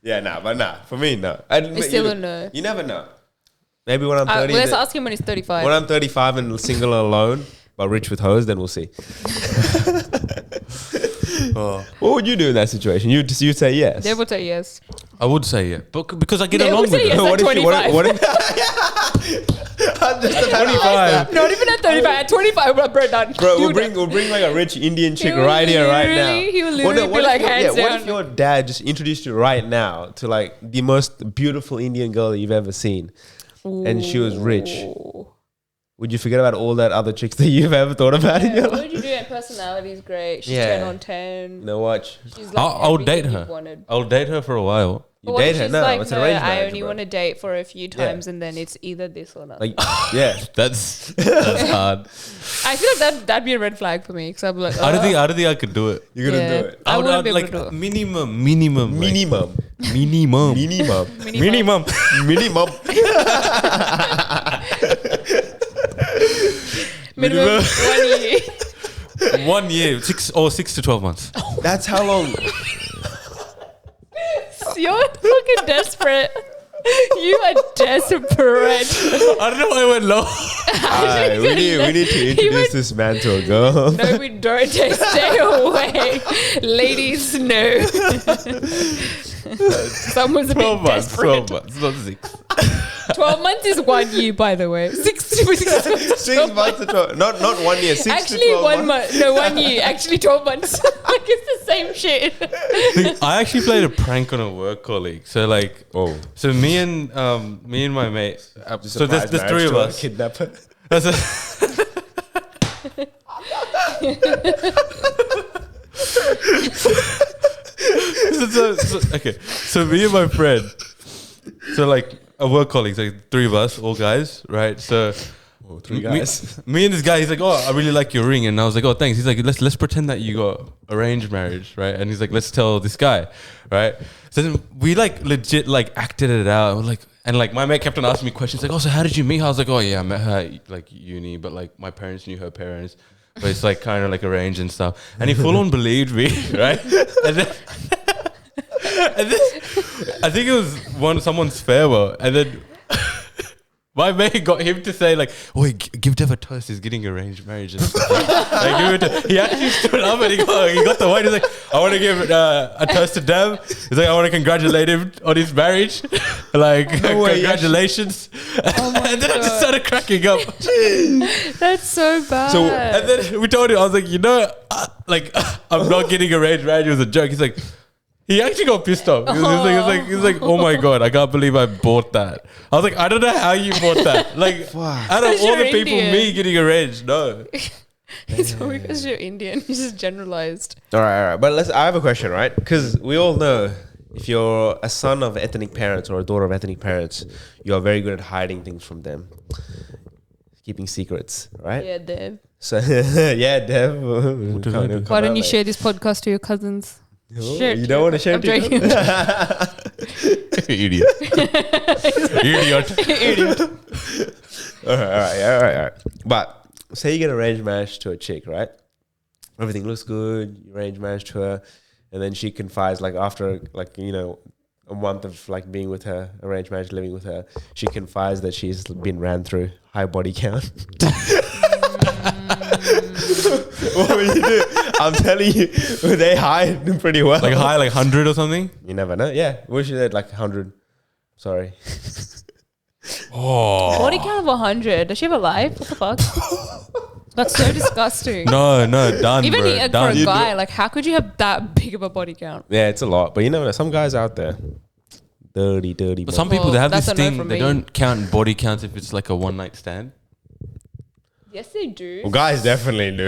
S1: Yeah, for me, no.
S3: It's still a no.
S1: You never know. Maybe when I'm 30,
S3: Let's ask him when he's 35.
S1: when I'm 35 and single and alone, but rich with hoes, then we'll see. What would you do in that situation? You'd say yes.
S3: They would say yes.
S2: I would say yeah, but because I get
S3: They
S2: along
S3: would
S2: with
S3: say
S2: her.
S3: yes.
S1: what
S3: at
S1: if
S3: 25.
S1: what if I'm just about to ask that.
S3: Not even at 35. At 25, bro, done.
S1: Bro,
S3: You
S1: we'll bring like a rich Indian chick
S3: will
S1: right here, right now.
S3: literally- he will literally be
S1: if
S3: like,
S1: your-
S3: hands
S1: what
S3: down.
S1: if your dad just introduced you right now to like the most beautiful Indian girl that you've ever seen, and she was rich?
S3: Ooh.
S1: Would you forget about all that other chicks that you've ever thought about in
S3: Yeah,
S1: your
S3: what
S1: life?
S3: would you do? Her personality's great. She's
S1: Yeah.
S3: 10 on 10.
S1: You know what?
S3: She's like
S2: I'll date
S3: everything
S2: her.
S3: you've wanted.
S2: I'll date her for a while.
S1: You
S3: But what if
S1: date her?
S3: she's
S1: No,
S3: like,
S1: it's an arranged
S3: I
S1: marriage,
S3: only
S1: bro.
S3: want to date for a few times and then it's either this or nothing.
S1: Like, yeah.
S2: That's hard.
S3: I feel like that'd be a red flag for me because I'd be like,
S2: I don't think I could do it.
S1: You're gonna
S3: Yeah.
S1: do it.
S3: I
S2: would
S3: wouldn't be able
S2: like
S3: to do it.
S2: minimum.
S1: Minimum.
S2: Minimum.
S1: Minimum.
S2: Minimum.
S1: Minimum.
S3: Minimum 1 year.
S2: 1 year, 6 to 12 months.
S1: That's how long.
S3: You're fucking desperate. You are desperate.
S2: I don't know why I went low.
S1: Alright, we need to introduce this man to a girl.
S3: No, we don't. Stay away. Ladies, no. Someone's a bit
S2: 12 months.
S3: desperate.
S2: 12 months, not 6.
S3: 12 months is 1 year, by the way. 6 to
S1: 6 months to 12. Not 1 year. 6
S3: Actually,
S1: to 12
S3: 1
S1: months.
S3: month. No, 1 year. Actually, 12 months. Like it's the same shit.
S2: I actually played a prank on a work colleague. So like, so me and my mate. So there's three of us.
S1: Kidnapper.
S2: Okay, so me and my friend, so like a work colleagues, like 3 of us, all guys, right? So
S1: 3 guys.
S2: Me and this guy, he's like, oh, I really like your ring, and I was like, oh, thanks. He's like, let's pretend that you got arranged marriage, right? And he's like, let's tell this guy, right? So then we like legit like acted it out, we're like, and like my mate kept on asking me questions, like, oh, so how did you meet her? I was like, oh yeah, I met her at like uni, but like my parents knew her parents. But it's like kind of like arranged and stuff. And he full on believed me, right? And then I think it was someone's farewell. And then my mate got him to say like, oh, give Dev a toast. He's getting arranged marriage and stuff. Like, he actually stood up and he got the wine. He's like, I want to give a toast to Dev. He's like, I want to congratulate him on his marriage. Like, congratulations. And then I just started cracking up.
S3: That's so bad.
S2: So, and then we told him, I was like, I'm not getting arranged marriage. It was a joke. He's like, he actually got pissed off. He was like, oh my God, I can't believe I bought that. I was like, I don't know how you bought that. Like, out of all the people, me getting arranged, no.
S3: It's all because you're Indian. You just generalized.
S1: All right. But I have a question, right? Because we all know if you're a son of ethnic parents or a daughter of ethnic parents, you are very good at hiding things from them. Keeping secrets, right?
S3: Yeah, Dev.
S1: So, yeah, Dev.
S3: Why don't you share this podcast to your cousins?
S1: Oh, you don't want to share it to your
S2: Idiot. Idiot.
S1: All right. But say you get arranged marriage to a chick, right? Everything looks good. You arrange marriage to her, and then she confides, like after a month of like being with her, arranged marriage, living with her, she confides that she's been ran through, high body count. What will you do? I'm telling you, they hide pretty well.
S2: Like high, like 100 or something?
S1: You never know. Yeah. What she said, like 100. Sorry.
S3: Body count of 100. Does she have a life? What the fuck? That's so disgusting.
S2: No, done.
S3: Even
S2: bro,
S3: for
S2: done.
S3: a guy, like how could you have that big of a body count?
S1: Yeah, it's a lot. But you know, some guys out there, dirty.
S2: But some people, they have this thing, they
S3: me.
S2: don't count body counts if it's like a one night stand.
S3: Yes, they do.
S1: Well, guys definitely do.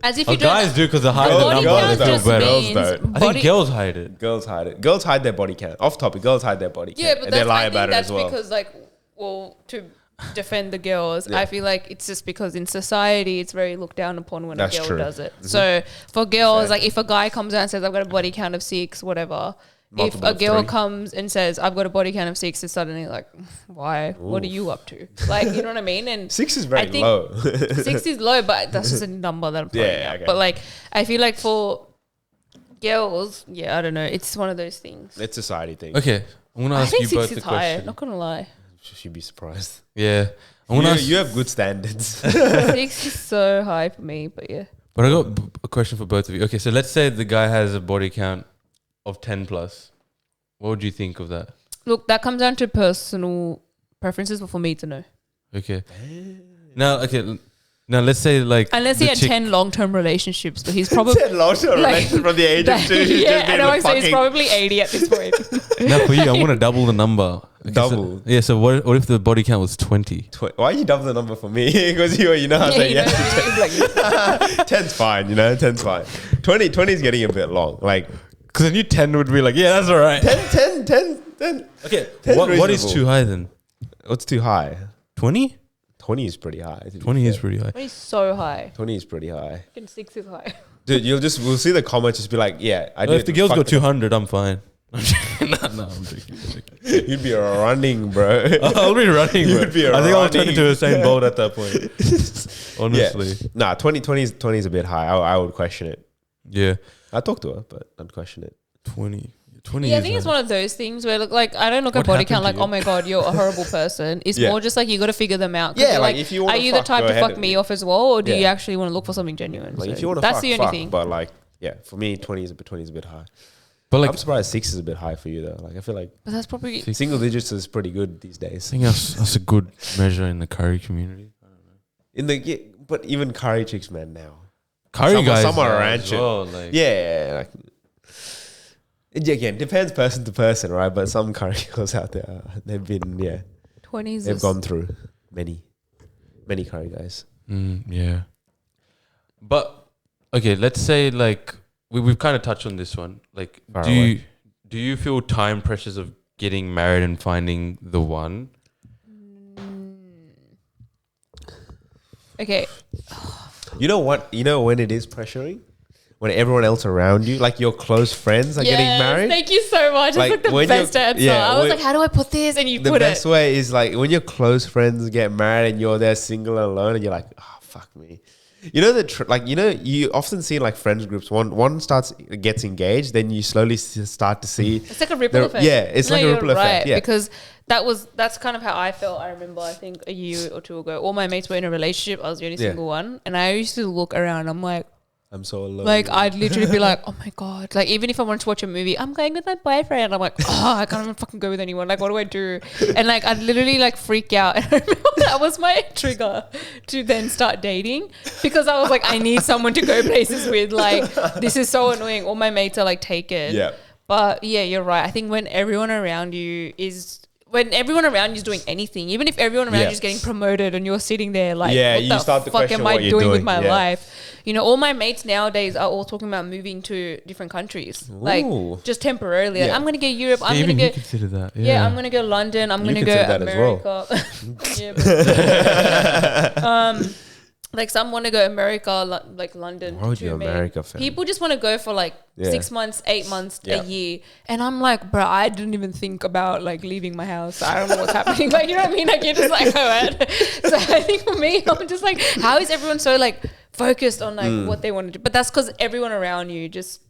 S3: As if you
S2: guys do because the higher the
S3: body
S2: number,
S3: count
S2: they feel
S3: just
S2: better.
S3: means
S2: I think girls hide it.
S1: Girls hide it. Girls hide their body count. Off topic, girls hide their body count.
S3: Yeah, but
S1: and they lie about it
S3: that's
S1: as well.
S3: because to defend the girls, I feel like it's just because in society it's very looked down upon when a girl does it. Mm-hmm. So for girls, like if a guy comes out and says I've got a body count of 6, whatever. Multiple if a girl comes and says I've got a body count of 6, it's suddenly like, why? Oof. What are you up to? Like, you know what I mean? And
S1: 6 is very low.
S3: 6 is low, but that's just a number that I'm throwing out. Okay. But like, I feel like for girls, I don't know. It's one of those things.
S1: It's a society thing.
S2: Okay, I'm gonna ask you both the question.
S3: 6 is higher. Not gonna lie.
S1: She'd be surprised.
S2: Yeah,
S1: you have good standards.
S3: 6 is so high for me, but yeah.
S2: But I got a question for both of you. Okay, so let's say the guy has a body count of 10 plus. What would you think of that?
S3: Look, that comes down to personal preferences for me to know.
S2: Okay. Now, let's say like...
S3: Unless he had 10 long-term relationships, but he's probably...
S1: 10 long-term relationships from the age of 2.
S3: Yeah, and I would say he's probably 80 at this point.
S2: Now for you, I want to double the number. Okay,
S1: double?
S2: So what if the body count was 20?
S1: Why you double the number for me? Because you know how to say yes. 10's fine, 10's fine. 20 is getting a bit long. Like...
S2: Because I knew 10 would be like, yeah, that's all right.
S1: 10.
S2: Okay, what is too high then?
S1: What's too high?
S2: 20?
S1: 20 is pretty high.
S2: 20 is pretty high.
S3: 20 is so high.
S1: 20 is pretty high.
S3: 6 is high.
S1: Dude, we'll see the comments just be like, yeah, I do.
S2: If the girls got 200, I'm fine. No, I'm joking.
S1: You'd be running, bro.
S2: I'll be running, bro.
S1: You'd be
S2: I think I'll turn into a Usain Bolt at that point. Honestly.
S1: Yeah. Nah, 20 is a bit high. I would question it.
S2: Yeah.
S1: I talk to her, but I'd question it.
S2: 20
S3: I think it's one of those things where I don't look at body count like, oh my God, you're a horrible person. It's more just like you got to figure them out.
S1: Yeah, like if you want to
S3: are you the type to fuck me off as well, or do you actually want to look for something genuine?
S1: Like if you want to
S3: that's the only thing.
S1: But like, yeah, for me, 20 is a bit high.
S2: But like,
S1: I'm surprised 6 is a bit high for you though. Like I feel like
S3: But that's probably
S1: single digits is pretty good these
S2: I
S1: days.
S2: think that's a good measure in the curry community.
S1: But even curry chicks, man, now.
S2: Curry guys,
S1: somewhere
S2: are
S1: around
S2: as
S1: you.
S2: well, like,
S1: Like, again, depends person to person, right? But some curry girls out there, they've been
S3: 20s.
S1: they've gone through many curry guys.
S2: Yeah. But okay, let's say like we've kind of touched on this one. Like, do you feel time pressures of getting married and finding the one?
S3: Okay.
S1: You know what? You know when it is pressuring? When everyone else around you, like your close friends, are getting married.
S3: Thank you so much. It's like the
S1: when
S3: best
S1: you're-
S3: answer.
S1: yeah,
S3: I was
S1: when-
S3: like, how do I put this? And you
S1: The
S3: put
S1: best
S3: it.
S1: way is like when your close friends get married and you're there single and alone, and you're like, oh fuck me. You know you often see in like friends groups. One gets engaged, then you slowly start to see.
S3: It's like a ripple effect.
S1: Yeah, it's like a ripple effect. Yeah,
S3: because that's kind of how I felt. I remember, I think a year or two ago, all my mates were in a relationship. I was the only single one, and I used to look around. I'm like,
S1: I'm so alone.
S3: like I'd literally be like, oh my god. Like even if I wanted to watch a movie, I'm going with my boyfriend. I'm like, oh, I can't even fucking go with anyone. Like what do I do? And like I'd literally like freak out. And I remember that was my trigger to then start dating, because I was like, I need someone to go places with. Like this is so annoying. All my mates are like taken.
S1: Yeah.
S3: But yeah, you're right. I think when everyone around you is doing anything, even if everyone around you is getting promoted and you're sitting there like, what
S1: you
S3: the
S1: start to
S3: fuck
S1: question
S3: am I
S1: what you're
S3: doing with
S1: doing.
S3: my
S1: Yeah.
S3: life? You know, all my mates nowadays are all talking about moving to different countries, like
S1: Ooh.
S3: just temporarily. Like,
S1: Yeah.
S3: I'm going to go Europe. I'm going
S2: Even
S3: to
S2: you
S3: go.
S2: consider that.
S3: Yeah, I'm going to go London. I'm going to go
S1: consider that as well.
S3: America. Yeah, like some want to go America, like London.
S1: Why would you
S3: to me.
S1: America, fam?
S3: People just want to go for like 6 months, 8 months,
S1: Yeah.
S3: a year. And I'm like, bro, I didn't even think about like leaving my house. I don't know what's happening. Like, you know what I mean? Like, you're just like, oh, what? So I think for me, I'm just like, how is everyone so like focused on like what they want to do? But that's because everyone around you just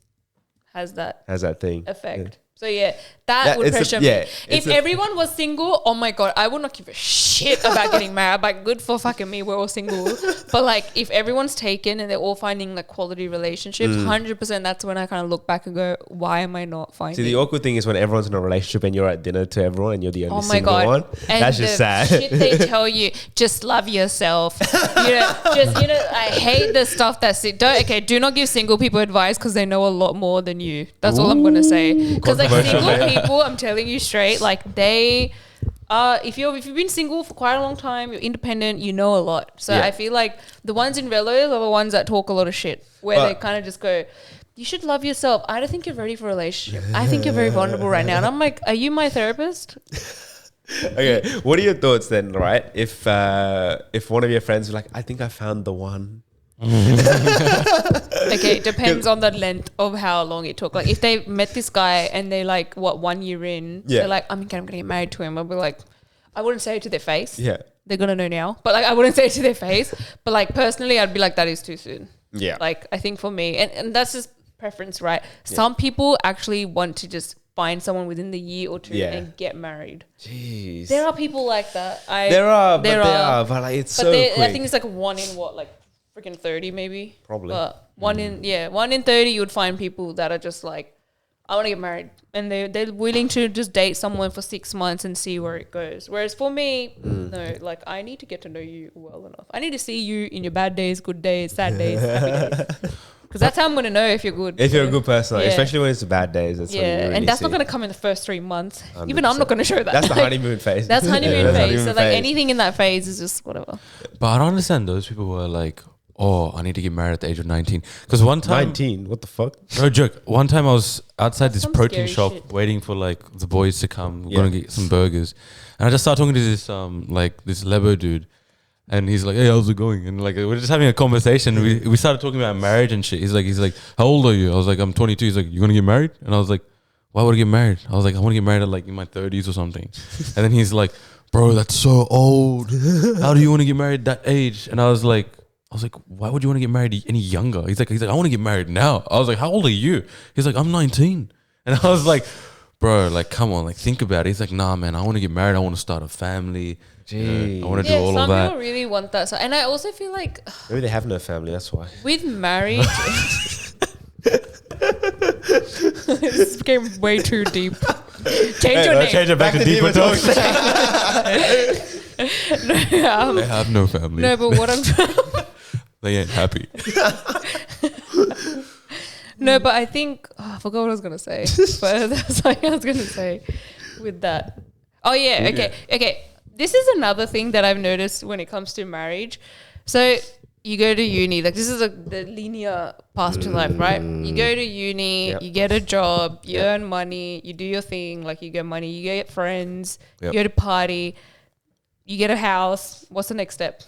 S3: has that
S1: thing.
S3: effect. So yeah, that would
S1: it's a-
S3: pressure
S1: yeah,
S3: me.
S1: it's
S3: If everyone was single, oh my god, I would not give a shit about getting married. Like, good for fucking me, we're all single. But like, if everyone's taken and they're all finding like quality relationships, 100%, that's when I kind of look back and go, why am I not finding?
S1: See, the awkward thing is when everyone's in a relationship and you're at dinner to everyone and you're the only
S3: Oh my
S1: single
S3: god!
S1: one.
S3: And
S1: That's just
S3: the
S1: sad.
S3: shit they tell you, just love yourself. I hate the stuff that's it. Do not give single people advice because they know a lot more than you. That's all I'm gonna say. Because like single people, I'm telling you straight, like they are. If you've been single for quite a long time, you're independent, you know a lot. So
S1: Yeah.
S3: I feel like the ones in relos are the ones that talk a lot of shit, where they kind of just go, you should love yourself. I don't think you're ready for a relationship. I think you're very vulnerable right now. And I'm like, are you my therapist?
S1: Okay, what are your thoughts then, right? If one of your friends was like, I think I found the one.
S3: Okay, it depends on the length of how long it took. Like if they met this guy and they like 1 year in, they're like, I'm gonna get married to him. I'll be like, I wouldn't say it to their face.
S1: Yeah.
S3: They're gonna know now. But like I wouldn't say it to their face. But like personally I'd be like, that is too soon.
S1: Yeah.
S3: Like I think for me, and that's just preference, right? Some people actually want to just find someone within the year or two and get married.
S1: Jeez.
S3: There are people like that.
S1: There are, but like it's so quick.
S3: I think it's like one in freaking 30 maybe.
S1: Probably.
S3: But one in 30 you would find people that are just like, I want to get married, and they're willing to just date someone for 6 months and see where it goes. Whereas for me, no, like I need to get to know you well enough. I need to see you in your bad days, good days, sad days, happy days. Because that's how I'm going to know if you're good.
S1: If you're a good person, especially when it's bad days. That's when you really
S3: and that's not
S1: see.
S3: going to come in the first 3 months.
S1: 100%.
S3: Even I'm not going to show that.
S1: That's the honeymoon phase.
S3: That's honeymoon
S1: That's
S3: phase. So
S1: honeymoon
S3: like
S1: phase.
S3: anything in that phase is just whatever.
S2: But I don't understand those people who are like, oh, I need to get married at the age of 19. Because one time,
S1: 19, what the fuck?
S2: no joke. One time I was outside this
S3: Some
S2: protein
S3: scary
S2: shop
S3: shit.
S2: waiting for like the boys to come. We're gonna get some burgers, and I just started talking to this this Lebo dude, and he's like, "Hey, how's it going?" And like we're just having a conversation. We started talking about marriage and shit. He's like, "How old are you?" I was like, "I'm 22." He's like, "You gonna get married?" And I was like, "Why would I get married?" I was like, "I want to get married at like in my 30s or something." And then he's like, "Bro, that's so old. How do you want to get married that age?" And I was like, why would you want to get married any younger? He's like, I want to get married now. I was like, how old are you? He's like, I'm 19. And I was like, bro, like, come on, like, think about it. He's like, nah, man, I want to get married. I want to start a family.
S1: Jeez.
S2: I want to do all of
S3: some
S2: that.
S3: people really want that. So, and I also feel like
S1: Maybe they have no family, that's why.
S3: with marriage, This became way too deep. Change your name.
S2: Change it back to deeper talks.
S3: No,
S2: They have no family.
S3: no, but what I'm trying.
S2: They ain't happy.
S3: No, but I think I forgot what I was gonna say. But that's something I was gonna say with that. Oh yeah, okay. This is another thing that I've noticed when it comes to marriage. So you go to uni, like this is the linear path to life, right? You go to uni, you get a job, you earn money, you do your thing, like you get money, you get friends, you go to party, you get a house. What's the next step?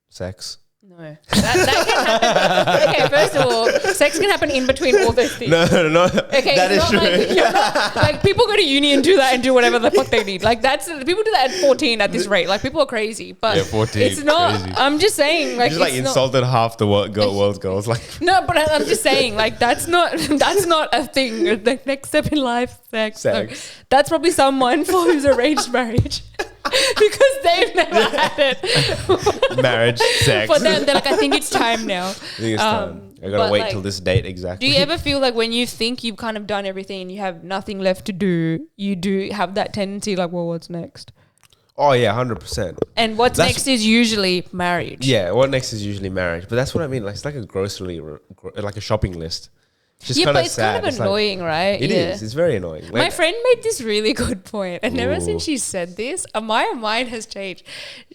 S1: Sex.
S3: No. That can happen. Okay, first of all, sex can happen in between all those things.
S1: No.
S3: Okay,
S1: That is
S3: it's
S1: true.
S3: not like, you're not, like people go to uni and do that and do whatever the fuck they need. Like that's people do that at 14 at this rate. Like people are crazy, but
S2: 14.
S3: it's not.
S2: Crazy.
S3: I'm just saying, like
S1: You just like
S3: it's not-
S1: insulted half the world's girls. Like
S3: No, but I'm just saying, like that's not a thing. The next step in life, sex. No, that's probably someone for who's arranged marriage. Because they've never had it.
S1: marriage, sex.
S3: For them, they're like, I think it's time now.
S1: I think it's time. I gotta
S3: but
S1: wait
S3: like,
S1: till this date exactly.
S3: Do you ever feel like when you think you've kind of done everything and you have nothing left to do, you do have that tendency like, well, what's next?
S1: Oh yeah, 100%.
S3: And what's
S1: That's-
S3: next is usually marriage.
S1: Yeah, what next is usually marriage, but that's what I mean. Like it's like a like a shopping list. It's just
S3: Yeah,
S1: kind
S3: but
S1: of
S3: it's
S1: sad.
S3: kind of
S1: It's like-
S3: annoying, right?
S1: It
S3: Yeah.
S1: is. It's very annoying.
S3: My
S1: Like,
S3: friend made this really good point, and ever
S1: Ooh.
S3: since she said this, my mind has changed.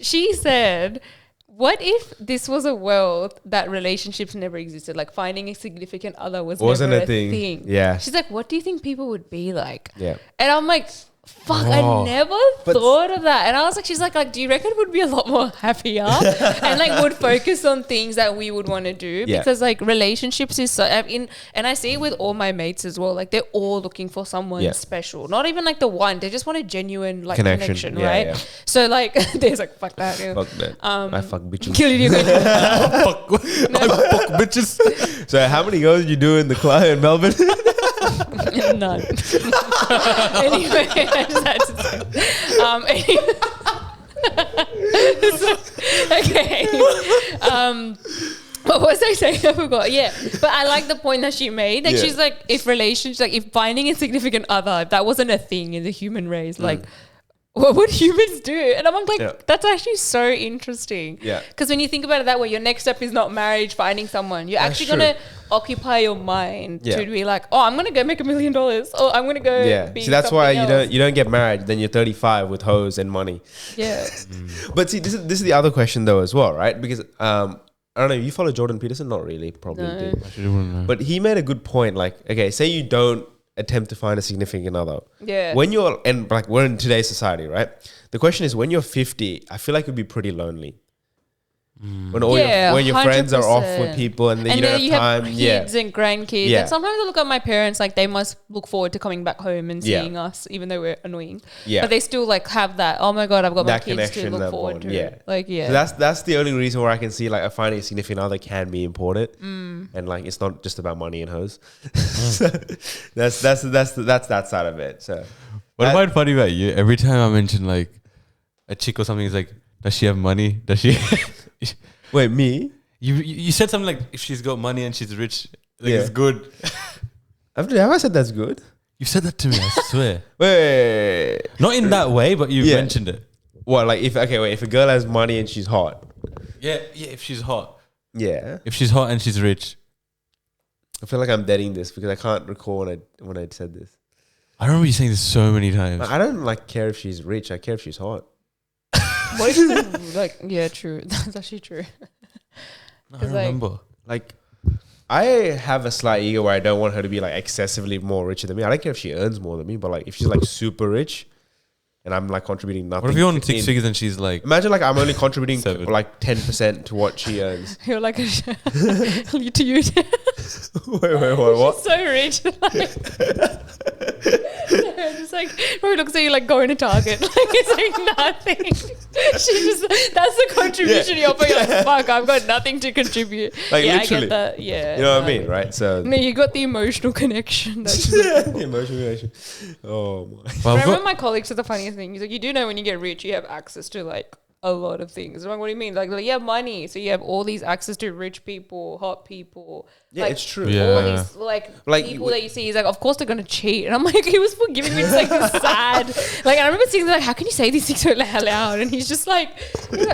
S3: She said, what if this was a world that relationships never existed? Like finding a significant other wasn't never a thing.
S1: Yeah.
S3: She's like, what do you think people would be like?
S1: Yeah.
S3: And I'm like, fuck, I never thought of that. And I was like, she's like, do you reckon would be a lot more happier and like would focus on things that we would want to do?
S1: Yeah.
S3: Because like relationships is so, and I see it with all my mates as well. Like they're all looking for someone special. Not even like the one. They just want a genuine like connection,
S1: Yeah,
S3: right?
S1: yeah.
S3: So like, there's like, fuck that. Yeah.
S1: Fuck that. I fuck bitches.
S3: Kill you.
S2: fuck bitches.
S1: So how many girls you do in the club in Melbourne?
S3: None. Anyway, I just had to say. Okay. What was I saying? I forgot. Yeah, but I like the point that she made. Like she's like, if relationships, like if finding a significant other, if that wasn't a thing in the human race, like. What would humans do? And I'm like, that's actually so interesting.
S1: Yeah.
S3: Because when you think about it that way, your next step is not marriage, finding someone. You're actually going to occupy your mind to be like, oh, I'm going to go make $1 million. Or I'm going to go be
S1: See, that's why
S3: something
S1: you don't get married. Then you're 35 with hoes and money.
S3: Yeah.
S1: But see, this is the other question though as well, right? Because I don't know. You follow Jordan Peterson? Not really. Probably
S3: No.
S1: do. But he made a good point. Like, okay, say you don't attempt to find a significant other.
S3: Yeah.
S1: When you're, and like we're in today's society, right? The question is, when you're 50, I feel like it'd be pretty lonely. When all when your friends are off with people and then you don't have time.
S3: Have kids and grandkids.
S1: Yeah.
S3: And sometimes I look at my parents like they must look forward to coming back home and seeing us, even though we're annoying.
S1: Yeah.
S3: But they still like have that, oh my God, I've got my
S1: That
S3: kids to
S1: connection,
S3: look
S1: that
S3: forward
S1: bond,
S3: to.
S1: yeah.
S3: Like, yeah.
S1: So that's the only reason where I can see like finding a significant other can be important, and like it's not just about money and hoes. So that's that side of it. So
S2: What I find funny about you, every time I mention like a chick or something, it's like, does she have money? Does she?
S1: wait, me?
S2: You said something like, if she's got money and she's rich, like it's good.
S1: Have I said that's good?
S2: You said that to me, I swear.
S1: Wait.
S2: Not in that way, but you mentioned it.
S1: What, like if a girl has money and she's hot.
S2: Yeah, if she's hot.
S1: Yeah.
S2: If she's hot and she's rich.
S1: I feel like I'm dating this because I can't recall when I said this.
S2: I remember you saying this so many times.
S1: I don't like care if she's rich. I care if she's hot.
S3: What if like, yeah, true. That's actually true.
S2: I remember.
S1: Like, I have a slight ego where I don't want her to be like excessively more richer than me. I don't care if she earns more than me, but like if she's like super rich and I'm like contributing nothing.
S2: What if you're on 6 figures and she's like...
S1: Imagine like I'm only contributing
S2: 7.
S1: like 10% to what she earns.
S3: You're like, to you.
S1: wait, what?
S3: So rich. Like, just like, probably looks at you like going to Target. Like, it's like nothing. She just, that's the contribution you offer. You're like, fuck, I've got nothing to contribute.
S1: Like,
S3: yeah,
S1: literally.
S3: I get that. Yeah.
S1: You know what I mean, right? So
S3: No, you got the emotional connection. That's
S1: the emotional connection. Oh my.
S2: Well,
S3: I remember my colleague said the funniest thing. He's like, you do know when you get rich, you have access to like a lot of things. I'm like, what do you mean? Like you have money, so you have all these access to rich people, hot people.
S1: Yeah,
S3: like,
S1: it's true.
S3: All these like people that you see, he's like, of course they're gonna cheat. And I'm like, he was giving me like this sad. Like I remember seeing like, how can you say these things so loud? And he's like,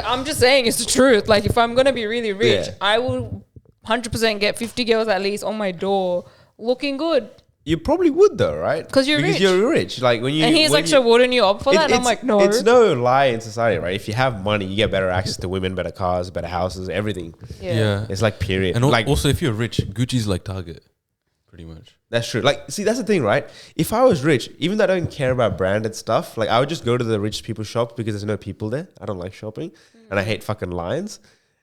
S3: I'm just saying it's the truth. Like if I'm gonna be really rich, I will 100% get 50 girls at least on my door looking good.
S1: You probably would though, right?
S3: Because you're rich.
S1: Like when you
S3: and he's like, so wouldn't you opt for that? And I'm like, no.
S1: It's no lie in society, right? If you have money, you get better access to women, better cars, better houses, everything.
S2: Yeah.
S1: It's like period.
S2: And
S1: like
S2: also if you're rich, Gucci's like Target. Pretty much.
S1: That's true. Like, see, that's the thing, right? If I was rich, even though I don't care about branded stuff, like I would just go to the rich people shop because there's no people there. I don't like shopping and I hate fucking lines.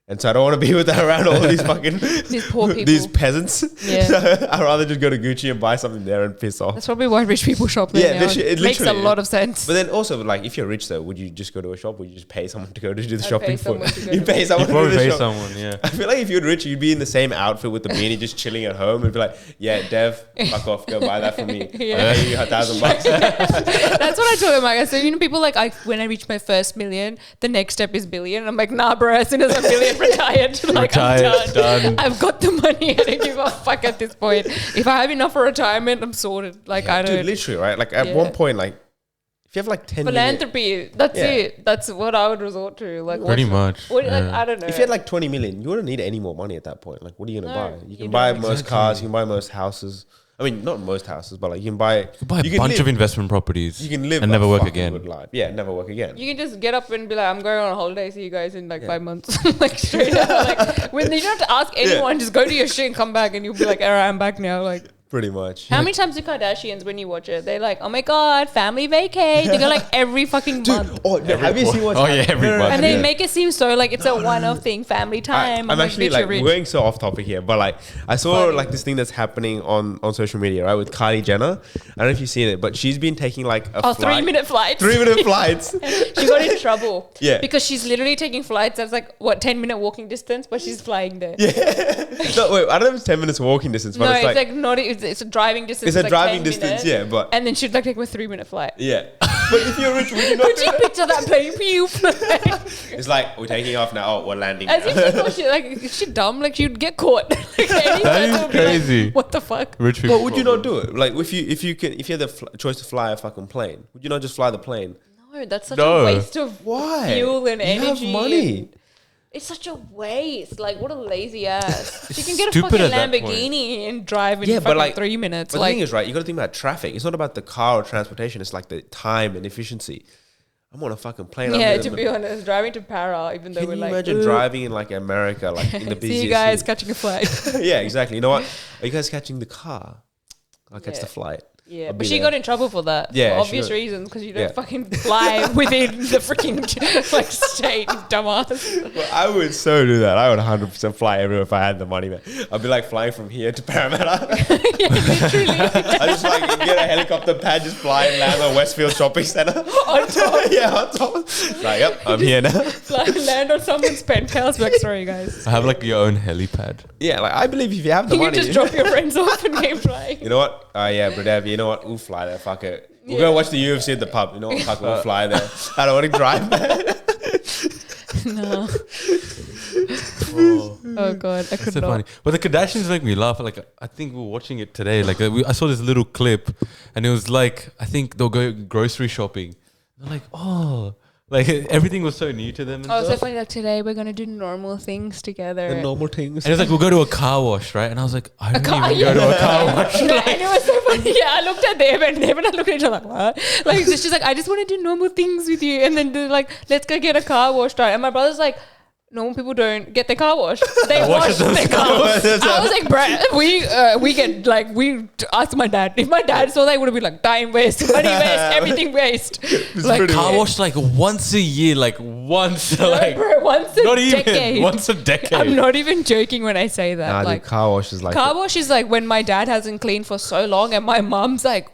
S1: And so I don't want to be around all these fucking
S3: these poor people,
S1: these peasants.
S3: Yeah.
S1: So I'd rather just go to Gucci and buy something there and piss off.
S3: That's probably why rich people shop there.
S1: Yeah, it
S3: makes a lot of sense.
S1: But then also, like, if you're rich though, would you just go to a shop? Would you just pay someone to go to do the shopping for you? You pay someone.
S2: You probably pay someone. Yeah.
S1: I feel like if you're rich, you'd be in the same outfit with the beanie, just chilling at home, and be like, "Yeah, Dev, fuck off, go buy that for me. I'll pay you $1,000."
S3: That's what I told him. Like, I said, people like, when I reach my first million, the next step is billion. I'm like, nah, bro. As soon as I'm billion, retired. Like, I'm done. I've got the money. I don't give a fuck at this point. If I have enough for retirement, I'm sorted. Like, I don't.
S1: Dude, literally, right? Like, at one point, like, if you have like 10
S3: philanthropy,
S1: million,
S3: that's it. That's what I would resort to. Like,
S2: pretty much.
S3: Like, I don't know.
S1: If you had like 20 million, you wouldn't need any more money at that point. Like, what are you going to buy? You can buy most cars, you can buy most houses. I mean, not most houses, but like you can buy
S2: a bunch of investment properties.
S1: You can live
S2: and never work again.
S1: Good life. Yeah, never work again.
S3: You can just get up and be like, I'm going on a holiday. See you guys in like 5 months. Like straight up. Like when you don't have to ask anyone, just go to your shit and come back, and you'll be like, alright, I'm back now. Like.
S1: Pretty much.
S3: How many times do Kardashians, when you watch it, they're like, oh my God, family vacay. They go like every fucking month.
S1: Oh, have you seen what's
S2: every month.
S3: And they make it seem so like it's a one-off thing, family time.
S1: I'm actually like, we're going so off topic here, but like I saw like this thing that's happening on social media, right, with Kylie Jenner. I don't know if you've seen it, but she's been taking like a
S3: 3-minute flights.
S1: 3-minute flights.
S3: She got in trouble.
S1: Yeah.
S3: Because she's literally taking flights that's like, 10-minute walking distance, but she's flying there.
S1: Yeah. No, wait, I don't know if it's 10 minutes walking distance, but
S3: it's like not, it's a driving distance.
S1: It's a
S3: like
S1: driving distance, yeah, but
S3: and then she'd like take a 3-minute flight.
S1: Yeah, but if you're rich, would you not?
S3: Could you picture that plane?
S1: It's like we're taking off now. Oh, we're landing.
S3: As if she thought is she dumb? Like she'd get caught. Like,
S2: that is crazy.
S3: Like, what the fuck?
S2: Rich people.
S1: But would you not do it? Like if you had the choice to fly a fucking plane, would you not just fly the plane?
S3: No, that's such a waste of fuel and energy.
S1: You have money.
S3: It's such a waste. Like, what a lazy ass. She can get a fucking Lamborghini and drive in fucking 3 minutes.
S1: But the thing is, right, you got to think about traffic. It's not about the car or transportation. It's like the time and efficiency. I'm on a fucking plane.
S3: Yeah, to be honest, driving to Para, even though we're like...
S1: Can you imagine driving in like America, like in the busiest...
S3: See you guys catching a flight.
S1: Yeah, exactly. You know what? Are you guys catching the car? I'll catch the flight.
S3: Yeah, but she got in trouble for that.
S1: Yeah,
S3: for obvious reasons, because you don't fucking fly within the freaking like state, dumbass.
S1: Well, I would so do that. I would 100% fly everywhere if I had the money, man. I'd be like flying from here to Parramatta.
S3: Yeah, literally.
S1: I just like get a helicopter pad, just fly and land on Westfield Shopping Centre.
S3: On top.
S1: Yeah, on top. Like, yep, I'm here now.
S3: Fly, land on someone's penthouse. Like, sorry guys.
S2: I have like your own helipad.
S1: Yeah, like I believe if you have the money,
S3: you can just drop your friends off and game flying.
S1: You know what? Yeah, Bradev, you know what? We'll fly there. Fuck it. We'll go watch the UFC at the pub. You know what? Fuck it. We'll fly there. I don't want to drive there.
S3: No. Oh God, I could
S2: so
S3: not.
S2: Funny. But the Kardashians make me laugh. Like I think we were watching it today. Like I saw this little clip, and it was like I think they'll go grocery shopping. They're like, oh. Like everything was so new to them.
S3: And so funny. Like today, we're gonna do normal things together.
S1: The normal things.
S2: And it was like we'll go to a car wash, right? And I was like, I don't even go to a car wash.
S3: And it was so funny. Yeah, I looked at them and I looked at each other like, what? Like she's like, I just want to do normal things with you. And then they're like, let's go get a car wash done. And my brother's like, normal people don't get their car washed. They wash their cars. I was like, bruh, we asked my dad. If my dad saw that, he would have been like, time waste, money waste, everything waste.
S2: Like car wash like once a year, like once like
S3: bro, once a decade.
S2: Even once a decade.
S3: I'm not even joking when I say that.
S1: Nah,
S3: like
S1: dude, car wash is like
S3: when my dad hasn't cleaned for so long and my mom's like,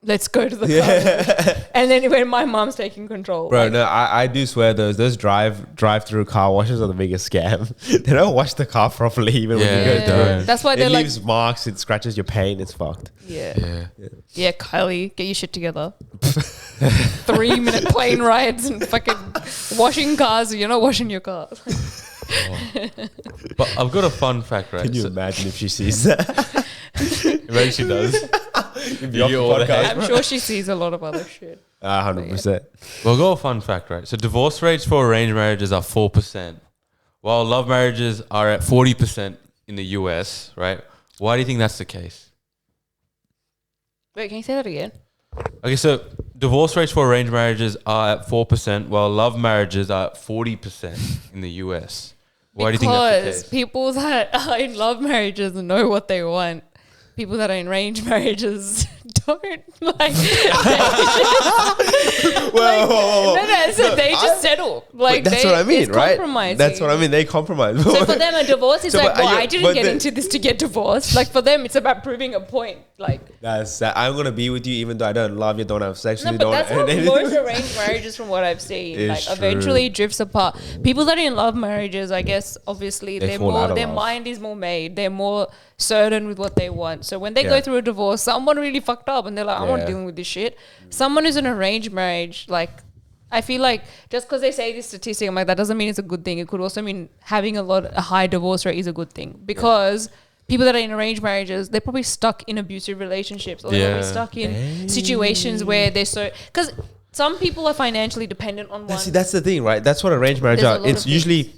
S3: let's go to the car. And then when my mom's taking control.
S1: Bro, no, I do swear those drive-through car washes are the biggest scam. They don't wash the car properly even when you go through it.
S3: That's why
S1: it leaves marks, it scratches your paint, it's fucked.
S3: Yeah, Kylie, get your shit together. 3-minute plane rides and fucking washing cars. You're not washing your car.
S2: But I've got a fun fact, right?
S1: Can you imagine if she sees that?
S2: Maybe she does.
S3: I'm sure she sees a lot of other shit.
S1: 100%.
S2: Well, I've got a fun fact, right? So divorce rates for arranged marriages are 4%, while love marriages are at 40% in the US, right? Why do you think that's the case?
S3: Wait, can you say that again?
S2: Okay, so divorce rates for arranged marriages are at 4%, while love marriages are at 40% in the US. Why do you think that's the case?
S3: People that are in love marriages know what they want. People that are in arranged marriages don't like. So they just settle. Like
S1: that's what I mean, right?
S3: Compromising.
S1: That's what I mean. They compromise.
S3: So for them, a divorce is like, well, I didn't get
S1: then,
S3: into this to get divorced. Like for them, it's about proving a point. Like
S1: I'm gonna be with you even though I don't love you, don't have sex with you.
S3: But that's how most arranged marriages, from what I've seen, like eventually drifts apart. People that are in love marriages, I guess, obviously, their mind is more made. They're more certain with what they want. So when they go through a divorce, someone really fucked up and they're like, I'm not dealing with this shit. Someone who's in an arranged marriage, like, I feel like just because they say this statistic, I'm like, that doesn't mean it's a good thing. It could also mean having a high divorce rate is a good thing, because people that are in arranged marriages, they're probably stuck in abusive relationships, or they're probably stuck in situations where they're because some people are financially dependent on one.
S1: See, that's the thing, right? That's what arranged marriage are. It's usually,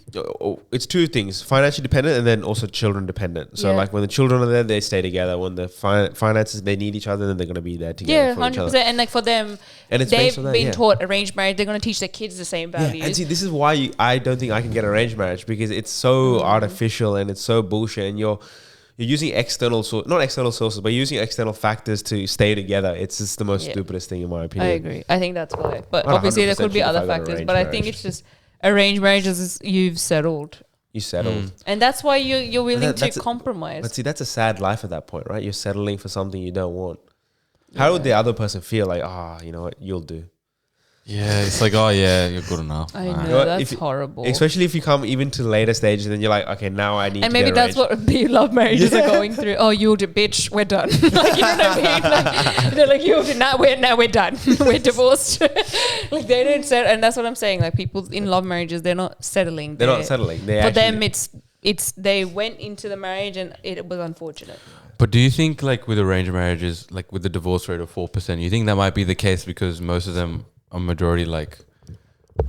S1: it's two things: financially dependent and then also children dependent. So like when the children are there, they stay together. When the finances, they need each other, then they're going to be there together for 100%. Each other.
S3: And like for them, and they've been taught arranged marriage. They're going to teach their kids the same values.
S1: And see, this is why I don't think I can get arranged marriage, because it's so artificial and it's so bullshit, and you're using not external sources, but using external factors to stay together. It's just the most stupidest thing in my opinion.
S3: I agree. I think that's why. But obviously there could be other factors. But I think it's just arranged marriages is you've settled.
S1: You settled.
S3: And that's why you're willing to compromise.
S1: But see, that's a sad life at that point, right? You're settling for something you don't want. How would the other person feel? Like, you know what, you'll do.
S2: Yeah, it's like, oh yeah, you're good enough.
S3: I know, that's horrible.
S1: Especially if you come even to the later stages and then you're like, okay, now I need to
S3: And maybe that's what the love marriages are going through. Oh, you'll do, bitch, we're done. Like, you know what I mean? Like, they're like, you'll do, now we're done. We're divorced. Like, they don't settle. And that's what I'm saying. Like, people in love marriages, they're not settling.
S1: They're not settling.
S3: For them, it's they went into the marriage and it was unfortunate.
S2: But do you think, like, with arranged marriages, like with the divorce rate of 4%, you think that might be the case because most of them a majority like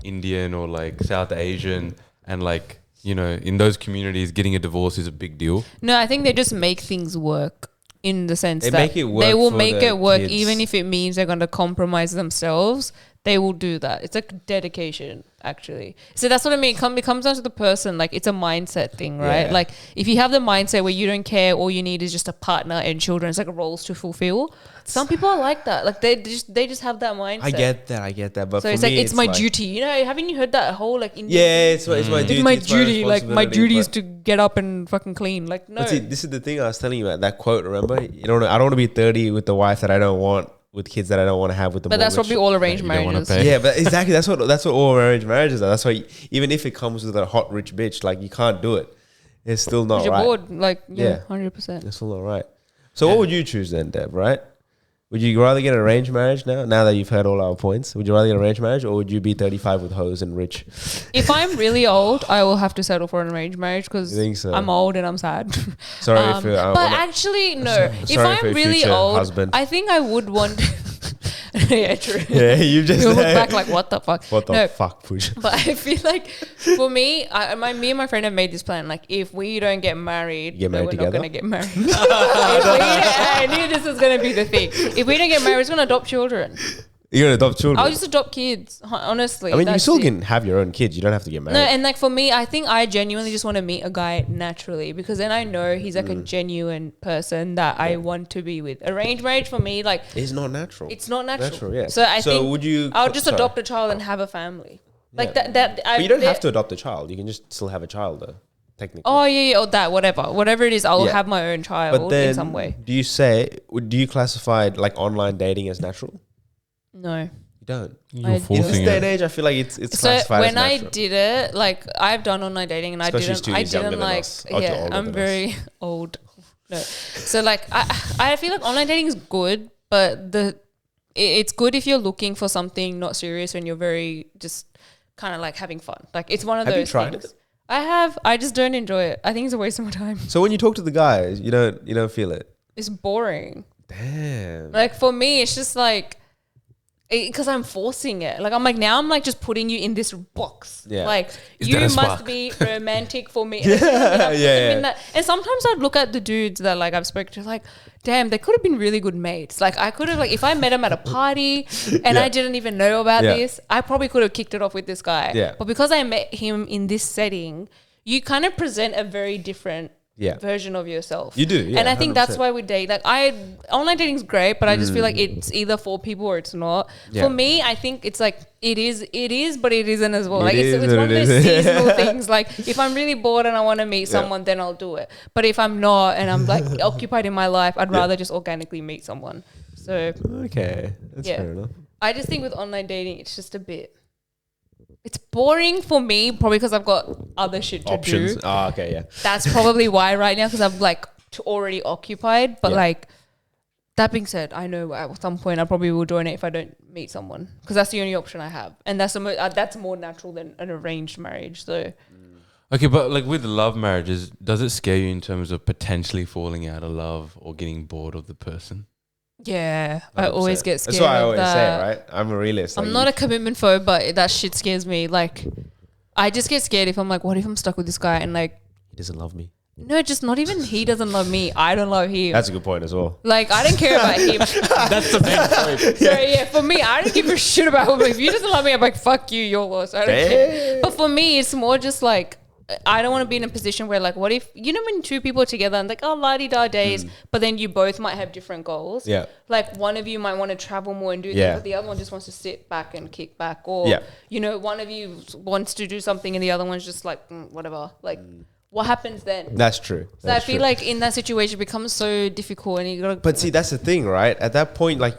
S2: Indian or like South Asian, and like, you know, in those communities getting a divorce is a big deal?
S3: No, I think they just make things work in the sense that
S1: they will make it work kids.
S3: Even if it means they're going to compromise themselves. They will do that. It's like dedication, actually. So that's what I mean. It comes down to the person. Like, it's a mindset thing, right? Yeah. Like, if you have the mindset where you don't care, all you need is just a partner and children. It's like roles to fulfill. Some people are like that. Like, they just have that mindset.
S1: I get that. But
S3: so it's like, it's my duty. You know, haven't you heard that whole like Indian?
S1: Yeah, it's my duty.
S3: It's my duty. Like, my duty is to get up and fucking clean. Like, no.
S1: But see, this is the thing I was telling you about, that quote, remember? I don't want to be 30 with the wife that I don't want, with kids that I don't want to have with the mortgage.
S3: But that's probably all arranged marriages.
S1: Yeah, but exactly, that's what all arranged marriages are. That's why even if it comes with a hot rich bitch, like, you can't do it. It's still not
S3: you're
S1: right.
S3: Bored, like, 100%.
S1: It's still not right. So what would you choose then, Deb, right? Would you rather get an arranged marriage now that you've heard all our points? Would you rather get an arranged marriage, or would you be 35 with hoes and rich?
S3: If I'm really old, I will have to settle for an arranged marriage because I'm old and I'm sad.
S1: Sorry
S3: but actually, no. If I'm really old,
S1: husband.
S3: I think I would want... Yeah, true.
S1: Yeah, you just
S3: look back like, what the fuck?
S1: What the fuck, Pooja?
S3: But I feel like for me, me and my friend have made this plan. Like, if we don't get married, we're not going to get married. I knew this was going to be the thing. If we don't get married, we're going to adopt children.
S1: You're going to adopt children?
S3: I'll just adopt kids, honestly.
S1: I mean, you still can have your own kids. You don't have to get married.
S3: No, and like for me, I think I genuinely just want to meet a guy naturally, because then I know he's like a genuine person that I want to be with. Arranged marriage for me, like...
S1: It's not natural.
S3: It's not natural.
S1: Yeah.
S3: So I think
S1: would you...
S3: I'll just adopt a child and have a family. Like that.
S1: But you don't have to adopt a child. You can just still have a child though. technically.
S3: Oh yeah, or that whatever it is, I'll have my own child
S1: But then,
S3: in some way.
S1: do you classify like online dating as natural?
S3: No.
S1: You don't.
S2: You're
S3: I
S2: forcing
S1: In this day and
S2: it.
S1: age, I feel like it's
S3: So
S1: classified
S3: when
S1: as
S3: I
S1: natural.
S3: did it, like I've done online dating, and
S1: Because she's 2
S3: I
S1: years younger
S3: didn't
S1: than
S3: like.
S1: us. Or
S3: Yeah,
S1: older
S3: I'm
S1: than
S3: very old. No, so like I feel like online dating is good, but it's good if you're looking for something not serious and you're very just kind of like having fun. Like it's one of
S1: Have you
S3: those
S1: tried
S3: things.
S1: it?
S3: I have. I just don't enjoy it. I think it's a waste of my time.
S1: So when you talk to the guys, you don't feel it.
S3: It's boring.
S1: Damn.
S3: Like for me, it's just like because I'm forcing it. Like I'm like now I'm like just putting you in this box.
S1: Yeah.
S3: Like
S2: Is
S3: you
S2: that a
S3: must
S2: spark?
S3: be romantic for me. Yeah.
S1: Yeah.
S3: And sometimes I'd look at the dudes that like I've spoken to, like, damn, they could have been really good mates. Like I could have like if I met him at a party and
S1: Yeah.
S3: I didn't even know about
S1: Yeah.
S3: this, I probably could have kicked it off with this guy.
S1: Yeah.
S3: But because I met him in this setting, you kind of present a very different version of yourself.
S1: You do, yeah,
S3: and I think that's
S1: 100%.
S3: why we date. Like online dating's great, but I just feel like it's either for people or it's not.
S1: Yeah.
S3: For me, I think it's like it is, but it isn't as well.
S1: It
S3: Like
S1: is
S3: it's
S1: what
S3: one of
S1: it
S3: those
S1: is.
S3: seasonal things. Like if I'm really bored and I want to meet someone, then I'll do it. But if I'm not and I'm like occupied in my life, I'd rather just organically meet someone. So
S1: Okay, that's fair enough.
S3: I just think with online dating, it's just a bit. It's boring for me, probably because I've got other shit to
S1: Options.
S3: do.
S1: Oh, okay, yeah.
S3: That's probably why right now, because I'm like already occupied. But like that being said, I know at some point I probably will join it if I don't meet someone, because that's the only option I have, and that's that's more natural than an arranged marriage. So
S2: Okay, but like with love marriages, does it scare you in terms of potentially falling out of love or getting bored of the person?
S3: yeah, I always
S1: 100%.
S3: get scared.
S1: That's what I
S3: of
S1: always
S3: that.
S1: say, right? I'm a realist.
S3: I'm not a commitment phobe, but that shit scares me. Like I just get scared if I'm like, what if I'm stuck with this guy and like.
S1: He doesn't love me.
S3: No, just not even he doesn't love me. I don't love him.
S1: That's a good point as well.
S3: Like, I don't care about him.
S2: That's the main point.
S3: So, yeah, for me, I don't give a shit about him. If you doesn't love me, I'm like, fuck you, you're lost. I don't care. But for me, it's more just like, I don't want to be in a position where, like, what if, you know, when two people are together and like, oh, la-di-da days, but then you both might have different goals.
S1: Yeah.
S3: Like, one of you might want to travel more and do things, but the other one just wants to sit back and kick back. Or, you know, one of you wants to do something and the other one's just like, whatever. Like, what happens then?
S1: That's true.
S3: So I feel like in that situation it becomes so difficult, and you gotta.
S1: But see, that's the thing, right? At that point, like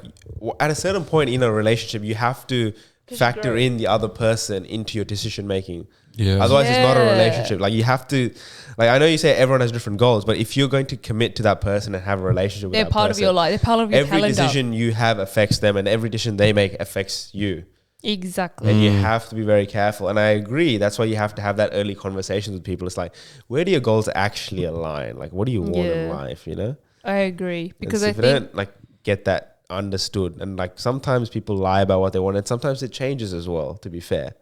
S1: at a certain point in a relationship, you have to factor in the other person into your decision making.
S2: Yeah.
S1: Otherwise, it's not a relationship. Like you have to, like I know you say everyone has different goals, but if you're going to commit to that person and have a relationship with
S3: they're
S1: that
S3: part
S1: person,
S3: of your life. They're part of your
S1: every
S3: calendar.
S1: decision you have affects them, and every decision they make affects you.
S3: Exactly.
S1: And you have to be very careful. And I agree. That's why you have to have that early conversations with people. It's like, where do your goals actually align? Like, what do you want in life? You know?
S3: I agree, because
S1: if you don't like get that understood, and like sometimes people lie about what they want, and sometimes it changes as well. To be fair.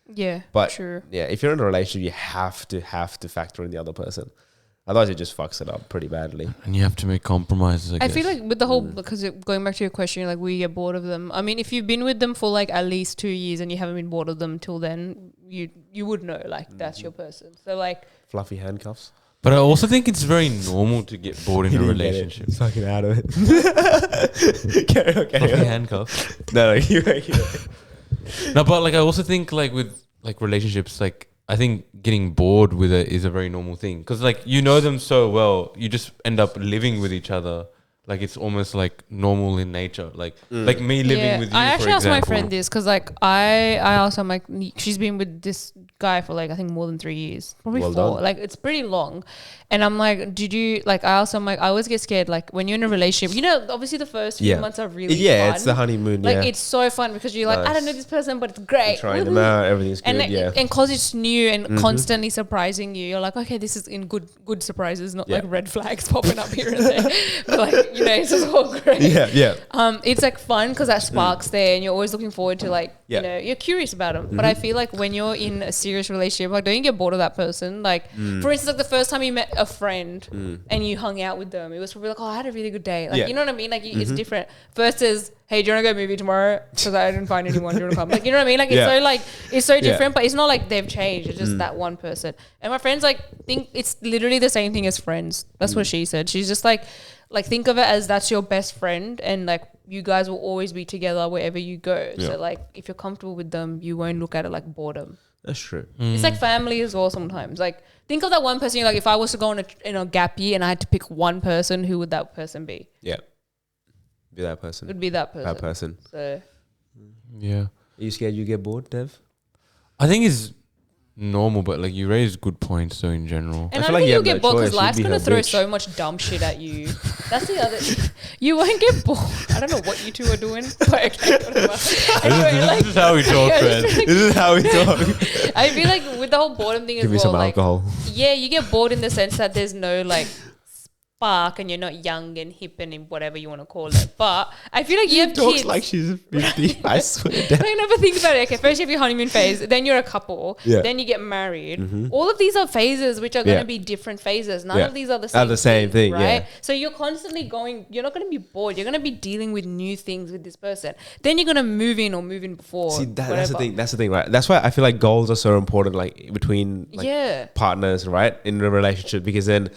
S3: Yeah.
S1: But
S3: true.
S1: yeah, if you're in a relationship, you have to factor in the other person. Otherwise, it just fucks it up pretty badly.
S2: And you have to make compromises, I guess.
S3: I feel like with the whole, because going back to your question, like we get bored of them. I mean, if you've been with them for like at least 2 years and you haven't been bored of them till then, you would know like that's your person. So like
S1: Fluffy handcuffs.
S2: But I also think it's very normal to get bored in a relationship.
S1: Sucking out of it. Carry on.
S2: Fluffy handcuffs.
S1: No, you.
S2: No, but like I also think like with like relationships, like I think getting bored with it is a very normal thing, because like you know them so well, you just end up living with each other. Like it's almost like normal in nature. Like me living with you.
S3: I actually asked my
S2: example.
S3: friend this because like I asked her, I'm like, she's been with this guy for like I think more than 3 years, probably
S1: Well
S3: 4.
S1: done.
S3: Like it's pretty long. And I'm like, did you like? I also am like, I always get scared. Like when you're in a relationship, you know, obviously the first few months are really fun.
S1: It's the honeymoon.
S3: Like it's so fun because you're like, I don't know this person, but it's great.
S1: You're trying them out, everything's good.
S3: And and cause it's new and constantly surprising you, you're like, okay, this is in good surprises, not like red flags popping up here and there. But like, you know, it's just all great. It's like fun because that spark's there, and you're always looking forward to like, you know, you're curious about them. But I feel like when you're in a serious relationship, like don't you get bored of that person? Like for instance, like the first time you met a friend and you hung out with them, it was probably like, oh, I had a really good day. Like you know what I mean? Like it's different. Versus, hey, do you want to go movie tomorrow? Because I didn't find anyone. Do you want to come? Like you know what I mean? Like it's so different, but it's not like they've changed. It's just that one person. And my friends like think it's literally the same thing as friends. That's what she said. She's just like think of it as that's your best friend, and like you guys will always be together wherever you go. So like if you're comfortable with them, you won't look at it like boredom.
S1: That's true.
S3: It's like family as well sometimes. Like, think of that one person. You're like, if I was to go on a gap year and I had to pick one person, who would that person be?
S1: Yeah. Be that person.
S3: It would be that person.
S1: That person.
S3: So,
S2: Yeah.
S1: Are you scared you get bored, Dev?
S2: I think it's normal, but like you raise good points though in general.
S3: and I
S1: feel
S3: don't
S1: like
S3: think
S1: you
S3: you'll
S1: have no
S3: get bored because
S1: choice.
S3: life's
S1: You'd be
S3: gonna
S1: her
S3: throw
S1: bitch.
S3: so much dumb shit at you. That's the other. You won't get bored. I don't know what you two are doing, but okay, whatever. Anyway, like,
S2: This is how we talk,
S3: yeah,
S2: man.
S3: just like-
S1: This is how we talk.
S3: I feel like with the whole boredom thing
S1: Give
S3: as
S1: me
S3: well,
S1: some
S3: like,
S1: alcohol.
S3: yeah, you get bored in the sense that there's no like spark and you're not young and hip and whatever you want to call it. But I feel like you have
S1: Talks
S3: kids.
S1: like she's 50. I swear.
S3: But I never think about it. Okay, first you have your honeymoon phase, then you're a couple,
S1: Yeah.
S3: then you get married. All of these are phases which are going to
S1: Yeah.
S3: be different phases. None
S1: Yeah.
S3: of these are the
S1: Are
S3: same,
S1: the same thing,
S3: right?
S1: yeah.
S3: So you're constantly going, you're not going to be bored. You're going to be dealing with new things with this person. Then you're going to move in or move in before.
S1: See, that's the
S3: whatever.
S1: thing. That's the thing, right? That's why I feel like goals are so important, like between like,
S3: Yeah.
S1: partners, right, in a relationship. Because then,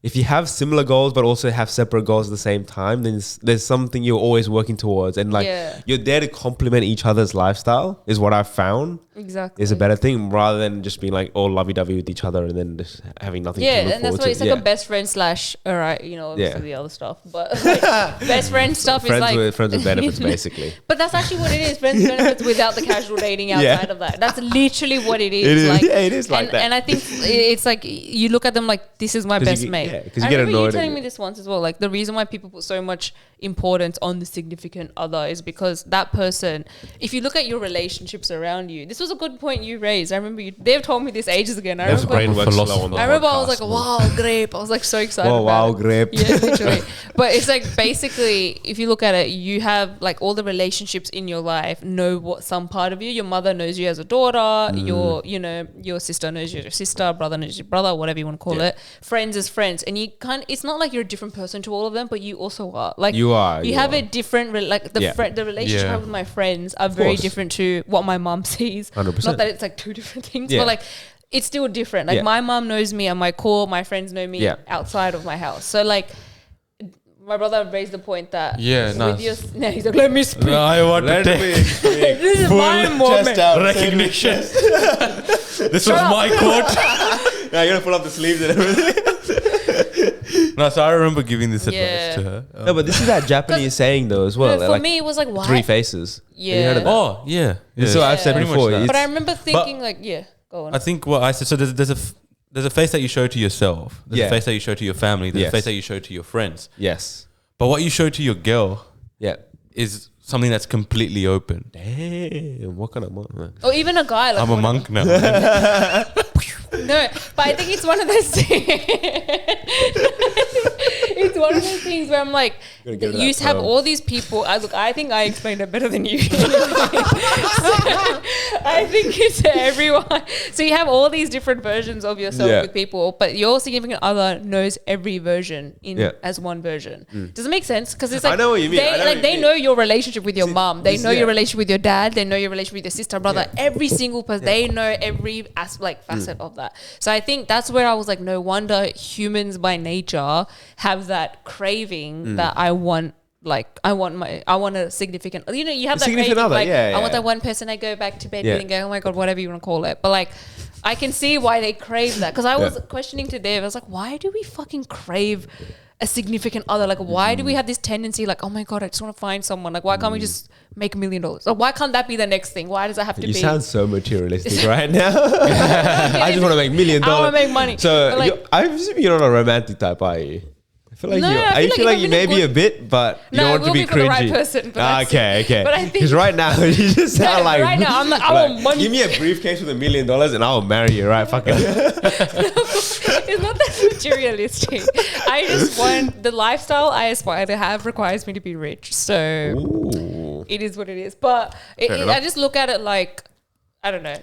S1: if you have similar goals but also have separate goals at the same time, then there's something you're always working towards, and like
S3: Yeah.
S1: you're there to complement each other's lifestyle. Is what I've found
S3: Exactly.
S1: is a better thing, rather than just being like all lovey-dovey with each other and then just having nothing. to
S3: Yeah,
S1: look
S3: and that's
S1: forward
S3: why
S1: to.
S3: it's like a best friend slash, all right, you know, obviously
S1: Yeah.
S3: the other stuff. But like, best friend stuff is like.
S1: friends with benefits, basically.
S3: But that's actually what it is. Friends with benefits without the casual dating outside of that. That's literally what it is.
S1: It is.
S3: Like,
S1: Yeah, it is like
S3: and,
S1: that.
S3: And I think it's like you look at them like, this is my
S1: 'Cause you
S3: best
S1: get-
S3: mate.
S1: yeah, 'cause you
S3: I
S1: get
S3: remember you
S1: annoyed
S3: telling
S1: at
S3: me
S1: it.
S3: this once as well. Like the reason why people put so much importance on the significant other is because that person, if you look at your relationships around you, this was a good point you raised. I remember they've told me this ages ago. And I
S1: That's
S3: remember,
S1: brain works
S2: philosopher.
S1: slow on the
S3: I remember I was
S1: podcast,
S3: like,
S1: man.
S3: wow, grape. I was like so excited.
S1: Whoa,
S3: about
S1: wow,
S3: it.
S1: grape.
S3: Yeah, literally. But it's like basically, if you look at it, you have like all the relationships in your life know what some part of you. Your mother knows you as a daughter. Your sister knows you as your sister. Brother knows your brother. Whatever you want to call
S1: Yeah.
S3: it. Friends is friends, and you can't. It's not like you're a different person to all of them, but you also are. Like
S1: You are,
S3: You
S1: you
S3: have
S1: are.
S3: a different like the
S1: Yeah.
S3: the relationship I
S2: Yeah.
S3: have with my friends are very
S1: course.
S3: different to what my mom sees.
S1: 100%.
S3: Not that it's like two different things,
S1: Yeah.
S3: but like. It's still different. Like
S1: Yeah.
S3: my mom knows me at my core. My friends know me
S1: Yeah.
S3: outside of my house. So like, my brother raised the point that
S2: Yeah,
S3: with
S2: nice.
S3: no, he's like, let me speak.
S2: I want
S1: Let
S2: to
S1: me
S2: take
S1: speak.
S3: This is my moment.
S2: recognition. This was my quote.
S1: Now you're gonna pull up the sleeves and everything.
S2: No, so I remember giving this advice
S3: Yeah.
S2: to her.
S1: No, but this is that Japanese saying though as well.
S3: No, for
S1: like
S3: me, it was like, why?
S1: 3 faces. Have you
S3: Yeah.
S1: heard of that?
S2: Oh, yeah.
S1: This is what I've said
S2: Pretty much
S1: before.
S2: that.
S1: It's-
S3: But I remember thinking like, yeah, go on.
S2: I think what I said. So there's a face that you show to yourself. There's
S1: Yeah.
S2: a face that you show to your family. There's
S1: Yes.
S2: a face that you show to your friends.
S1: yes.
S2: But what you show to your girl
S1: Yeah.
S2: is something that's completely open.
S1: Damn. What kind of monk?
S3: Or even a guy. Like,
S2: I'm a monk now.
S3: No, but I think it's one of those things. It's one of those things where I'm like,
S1: Gotta get rid of
S3: you
S1: that
S3: have
S1: perm.
S3: all these people. I think I explained it better than you. So, I think it's everyone. So you have all these different versions of yourself
S1: Yeah.
S3: with people, but your significant other knows every version
S1: Yeah.
S3: as one version. Does it make sense? Because it's like
S1: I know what you mean. I know what you
S3: They
S1: mean.
S3: know your relationship with your mom. They
S1: this-
S3: know your
S1: yeah.
S3: relationship with your dad. They know your relationship with your sister, brother.
S1: Yeah.
S3: Every single person. They know every facet of that. So I think that's where I was like, no wonder humans by nature have that craving that I want. Like I want a significant. You know, you have
S1: A
S3: that
S1: significant
S3: craving.
S1: other,
S3: Like
S1: yeah,
S3: I want
S1: yeah.
S3: that one person I go back to bed
S1: Yeah.
S3: with and go, oh my god, whatever you want to call it. But like, I can see why they crave that because I was
S1: Yeah.
S3: questioning to Dave. I was like, why do we fucking crave a significant other? Like, why do we have this tendency? Like, oh my god, I just want to find someone. Like, why can't we just make $1 million? Or why can't that be the next thing? Why does that have to
S1: You
S3: be?
S1: sound so materialistic right now. I just want to make $1 million.
S3: I wanna make money.
S1: So
S3: But, like-
S1: I'm assuming you're not a romantic type, are you? I feel like
S3: No,
S1: you.
S3: I
S1: I
S3: feel
S1: feel
S3: like
S1: like you
S3: if
S1: may
S3: I'm in
S1: be
S3: a
S1: a bit, but you
S3: No,
S1: don't
S3: it
S1: want to
S3: will
S1: be
S3: be for the right
S1: cringy.
S3: person, but that's-
S1: Okay.
S3: but I think-
S1: Because right now you just sound like
S3: right now, I'm like, I want money.
S1: Give me a briefcase with $1 million and I'll marry you, right? Fuck it.
S3: It's not that materialistic. I just want the lifestyle I aspire to have requires me to be rich. So
S1: Ooh.
S3: it is what it is. But
S1: enough.
S3: I just look at it like, I don't know.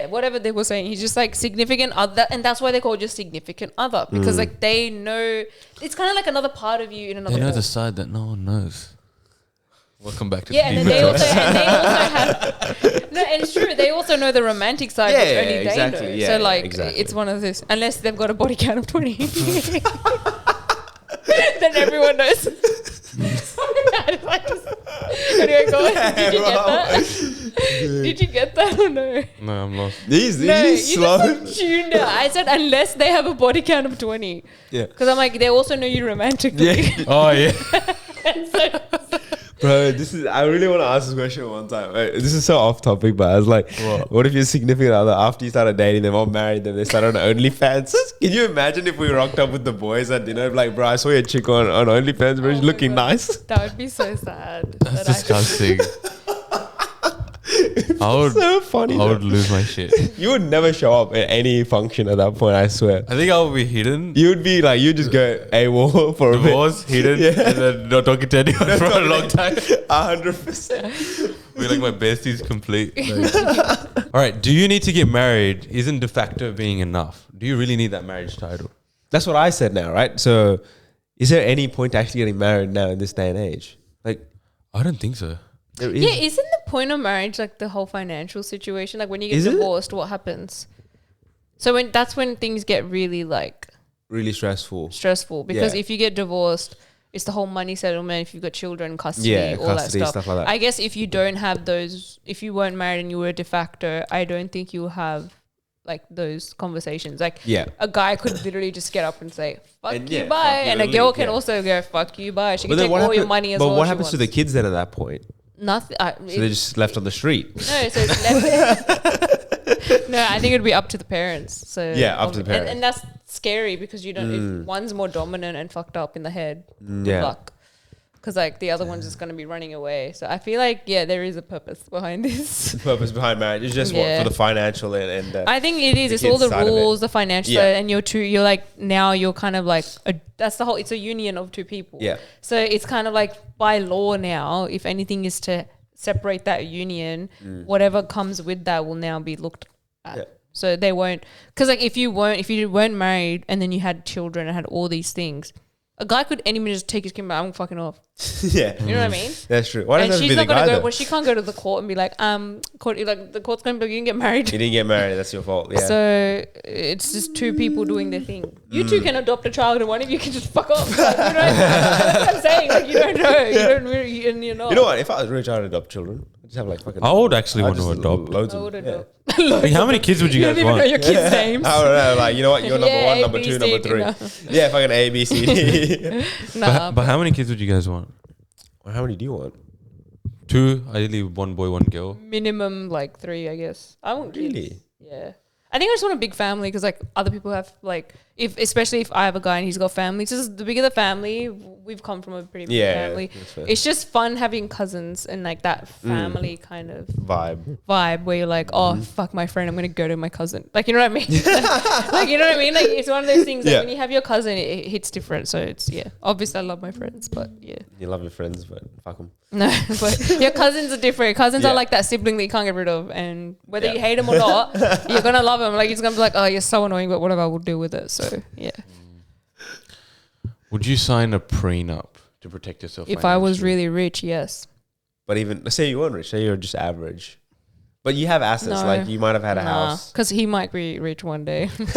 S3: Whatever they were saying, he's just like significant other, and that's why they call it just significant other because like they know it's kind of like another part of you in another.
S2: They know
S3: form.
S2: the side that no one knows. Welcome back to
S3: Yeah, and
S2: the
S3: then they
S2: Deep
S3: also,
S2: Talks.
S3: and they also have no, and it's true. They also know the romantic side,
S1: Yeah,
S3: which
S1: yeah,
S3: only
S1: exactly,
S3: they know.
S1: yeah,
S3: so
S1: yeah,
S3: like,
S1: exactly.
S3: it's one of those. Unless they've got a body count of 20, then everyone knows. Anyway, go on. Did you get that? Did you get that or no?
S2: No, I'm lost.
S1: These
S3: No, you
S1: slow.
S3: just tuned out. I said unless they have a body count of 20.
S1: Yeah.
S3: Because I'm like, they also know you romantically.
S2: Oh yeah.
S1: Bro, I really want to ask this question one time. This is so off topic, but I was like, what if your significant other, after you started dating them or married them, they started on OnlyFans? Can you imagine if we rocked up with the boys at dinner, like, bro, I saw your chick on OnlyFans, bro, she's looking nice?
S3: That would be so sad.
S2: That's disgusting. I would,
S1: so funny.
S2: I would lose my shit.
S1: You would never show up at any function at that point, I swear.
S2: I think I would be hidden.
S1: You would be like, you just go AWOL for a bit.
S2: Divorce, hidden,
S1: Yeah.
S2: and then not talking to anyone for a long time.
S1: 100%.
S2: Be like my bestie's complete. All right. Do you need to get married? Isn't de facto being enough? Do you really need that marriage title?
S1: That's what I said now, right? So is there any point to actually getting married now in this day and age? Like,
S2: I don't think so.
S1: there is.
S3: Yeah, isn't the point of marriage like the whole financial situation? Like when you get
S1: Is it?
S3: divorced, what happens? So that's when things get really like
S1: Really stressful.
S3: because
S1: Yeah.
S3: if you get divorced, it's the whole money settlement. If you've got children, custody,
S1: Yeah,
S3: all
S1: custody,
S3: that stuff.
S1: stuff like that.
S3: I guess if you don't have those, if you weren't married and you were de facto, I don't think you'll have like those conversations. Like
S1: Yeah.
S3: a guy could literally just get up and say, fuck
S1: And
S3: you,
S1: yeah,
S3: bye.
S1: fuck you,
S3: And a
S1: and
S3: girl
S1: leave,
S3: can
S1: yeah.
S3: also go, fuck you, bye. She
S1: But
S3: can
S1: then
S3: take
S1: what
S3: all your
S1: happen-
S3: money as
S1: But
S3: well.
S1: what
S3: as she
S1: happens to the
S3: wants.
S1: kids then at that point?
S3: Nothing.
S1: So they're just left on the street.
S3: No, so it's left. No, I think it'd be up to the parents. So
S1: Yeah, up to the parents.
S3: and that's scary because you don't. If one's more dominant and fucked up in the head, good
S1: yeah.
S3: luck. Because like the other one's just gonna be running away. So I feel like there is a purpose behind this.
S1: The purpose behind marriage is just what
S3: Yeah.
S1: for the financial and
S3: I think it is.
S1: the
S3: It's all the
S1: kids' side of it.
S3: rules, the financial,
S1: Yeah.
S3: and you're like now you're kind of like that's the whole. It's a union of two people.
S1: Yeah.
S3: So it's kind of like by law now, if anything is to separate that union, whatever comes with that will now be looked at.
S1: Yeah.
S3: So they won't, because like if you weren't married and then you had children and had all these things, a guy could any minute just take his kid, I'm fucking off.
S1: yeah.
S3: You know what I mean?
S1: That's true. Why
S3: And
S1: does it have to
S3: she's
S1: be the
S3: not gonna
S1: guy
S3: go.
S1: though?
S3: Well, she can't go to the court and be like, the court's gonna be like, you can get married.
S1: You didn't get married. That's your fault. Yeah.
S3: So it's just two people doing their thing. You two can adopt a child, and one of you can just fuck off. Like, you know, that's what I'm saying. Like you don't know, you don't really, and you're not.
S1: You know what? If I was rich, I'd adopt children. I'd just have like fucking.
S2: I would actually
S1: I'd
S2: want to
S1: just
S2: adopt.
S1: Loads
S3: I
S1: of
S3: would
S1: them.
S3: adopt.
S2: Like, how many kids would you
S3: You
S2: guys
S3: don't even know
S2: want?
S3: your kids' names.
S1: I don't know. Like, you know what? You're number
S3: Yeah,
S1: one,
S3: A,
S1: number
S3: B,
S1: two,
S3: C,
S1: number
S3: D,
S1: three.
S3: no.
S1: Yeah, fucking A, B, C, D.
S3: Nah,
S2: But how many kids would you guys want?
S1: Well, how many do you want?
S2: 2, ideally 1 boy, 1 girl.
S3: minimum like 3, I guess. I won't
S1: Really?
S3: Yeah. I think I just want a big family because like other people have like especially if I have a guy and he's got family. Just the bigger the family, we've come from a pretty big
S1: Yeah,
S3: family.
S1: that's fair.
S3: It's just fun having cousins and like that family kind of
S1: Vibe.
S3: vibe where you're like, oh fuck my friend, I'm gonna go to my cousin. Like you know what I mean? Like you know what I mean? Like it's one of those things. Like
S1: Yeah.
S3: when you have your cousin, it hits different. So it's obviously I love my friends, but yeah.
S1: You love your friends, but fuck them.
S3: No, but your cousins are different. Cousins
S1: Yeah.
S3: are like that sibling that you can't get rid of, and whether
S1: Yeah.
S3: you hate them or not, you're gonna love them. Like it's gonna be like, oh, you're so annoying, but whatever, we'll deal with it. So yeah.
S2: Would you sign a prenup to protect yourself?
S3: If I was
S2: financially?
S3: really rich, yes.
S1: But even let's say you weren't rich, say you're just average, but you have assets.
S3: No.
S1: Like you might have had a house.
S3: Because he might be rich one day.
S2: Let's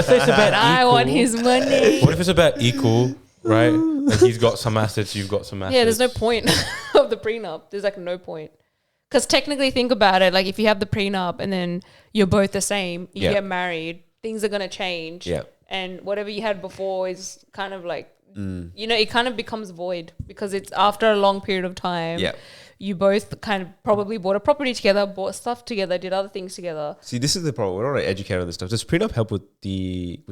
S2: say it's about
S3: I want his money.
S2: What if it's about equal, right? Like he's got some assets, you've got some assets.
S3: Yeah, there's no point of the prenup. There's like no point. Because technically, think about it. Like if you have the prenup and then you're both the same, you
S1: Yeah.
S3: get married, things are gonna change.
S1: Yeah.
S3: And whatever you had before is kind of like, you know, it kind of becomes void because it's after a long period of time.
S1: Yeah.
S3: You both kind of probably bought a property together, bought stuff together, did other things together.
S1: See, this is the problem. We're not really educated on this stuff. Does prenup help with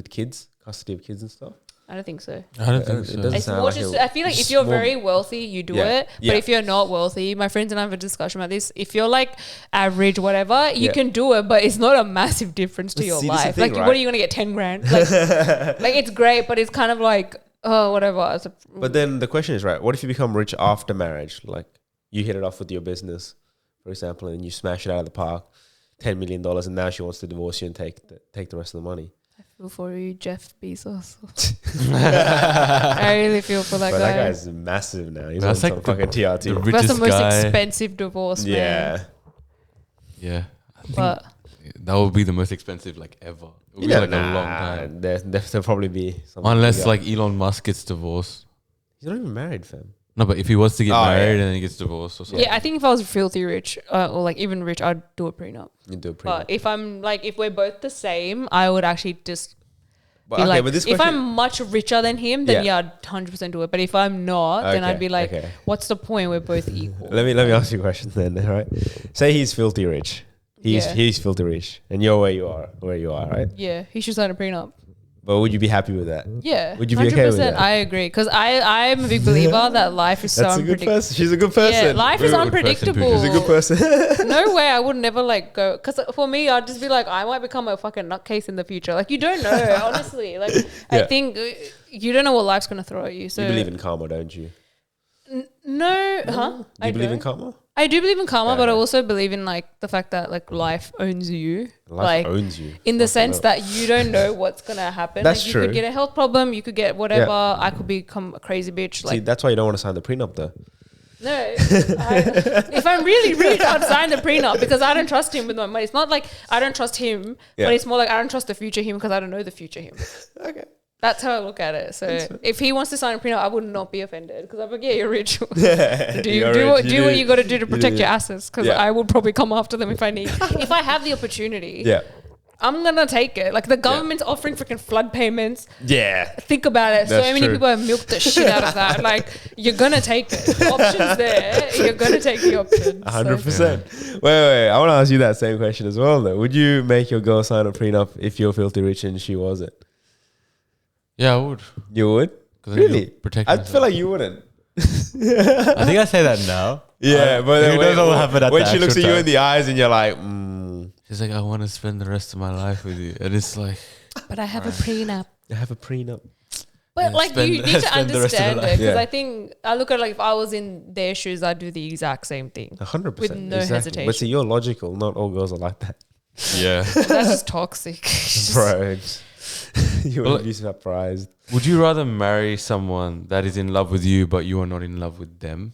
S1: kids, custody of kids and stuff?
S3: I don't think so.
S2: I don't think
S1: It
S2: so.
S1: doesn't
S3: It's
S1: sound
S3: more
S1: like
S3: just,
S1: it-
S3: I feel like if
S1: it's
S3: you're
S1: more-
S3: very wealthy, you do
S1: Yeah.
S3: it.
S1: Yeah.
S3: But if you're not wealthy, my friends and I have a discussion about this. If you're like average, whatever, you
S1: Yeah.
S3: can do it, but it's not a massive difference to
S1: But
S3: your
S1: see, this is the
S3: life.
S1: thing,
S3: Like,
S1: right?
S3: what are you going to get 10 grand? Like, it's great, but it's kind of like, oh, whatever. It's
S1: But then the question is, right, what if you become rich after marriage? Like you hit it off with your business, for example, and you smash it out of the park, $10 million, and now she wants to divorce you and take the rest of the money.
S3: I feel for you, Jeff Bezos. I really feel for that
S1: But
S3: guy.
S1: that guy's massive now. He's
S2: That's
S1: on
S2: like
S1: some
S2: the-
S1: fucking TRT.
S2: the
S3: That's the
S2: richest
S3: most
S2: guy.
S3: expensive divorce, man.
S1: Yeah.
S2: Yeah. I think
S3: But
S2: that would be the most expensive like ever. It would be like a long time.
S1: There'll probably be something
S2: Unless
S1: bigger.
S2: like Elon Musk gets divorced.
S1: He's not even married, fam.
S2: No, but if he was to get married and then he gets divorced or something.
S3: Yeah, I think if I was filthy rich or like even rich, I'd do a prenup.
S1: You'd do a prenup.
S3: But if I'm like, if we're both the same, I would actually just
S1: But,
S3: be
S1: okay,
S3: like,
S1: but this
S3: if
S1: question,
S3: I'm much richer than him, then yeah, I'd 100% do it. But if I'm not, then I'd be like, what's the point? We're both equal.
S1: let me ask you a question then, right? Say he's filthy rich. He's filthy rich, and you're where you are, right?
S3: Yeah, he should sign a prenup.
S1: But would you be happy with that?
S3: Yeah,
S1: would you be okay with that?
S3: I agree, because I'm a big believer that life is so unpredictable.
S1: She's a good person.
S3: Yeah, life is unpredictable.
S1: She's a good person.
S3: No way, I would never like go. Because for me, I'd just be like, I might become a fucking nutcase in the future. Like you don't know, honestly. Like I think you don't know what life's gonna throw at you. So
S1: you believe in karma, don't you?
S3: No, huh?
S1: Do you believe in karma?
S3: I do believe in karma, but I also believe in like the fact that like life owns you.
S1: Life owns you.
S3: In the sense that you don't know what's gonna happen.
S1: That's
S3: like,
S1: true.
S3: You could get a health problem, you could get whatever. I could become a crazy bitch.
S1: See, that's why you don't want to sign the prenup though.
S3: No, if I'm really rich, I'd sign the prenup because I don't trust him with my money. It's not like I don't trust him, but it's more like I don't trust the future him because I don't know the future him.
S1: Okay.
S3: That's how I look at it. So if he wants to sign a prenup, I would not be offended because I'm like, yeah, you're rich. do what you got to do to protect your assets because I will probably come after them if I need. If I have the opportunity, I'm gonna take it. Like the government's offering freaking flood payments. Yeah, think about it.
S1: That's
S3: so many people have milked the shit out of that. Like you're gonna take it. The option's there. You're gonna take the option.
S1: 100%. Wait. I want to ask you that same question as well, though. Would you make your girl sign a prenup if you're filthy rich and she wasn't?
S2: Yeah, I would.
S1: You would? Really? I feel like you wouldn't.
S2: I think I say that now.
S1: Yeah, but then when she looks at you in the eyes and you're like,
S2: she's like, I want to spend the rest of my life with you. And it's like,
S3: but I have a prenup.
S1: I have a prenup.
S3: But like you need to understand it because I think I look at it like if I was in their shoes, I'd do the exact same thing.
S1: 100%.
S3: With no hesitation.
S1: But see, you're logical. Not all girls are like that.
S2: Yeah.
S3: That's just toxic.
S1: Bro. You would be surprised.
S2: Would you rather marry someone that is in love with you but you are not in love with them?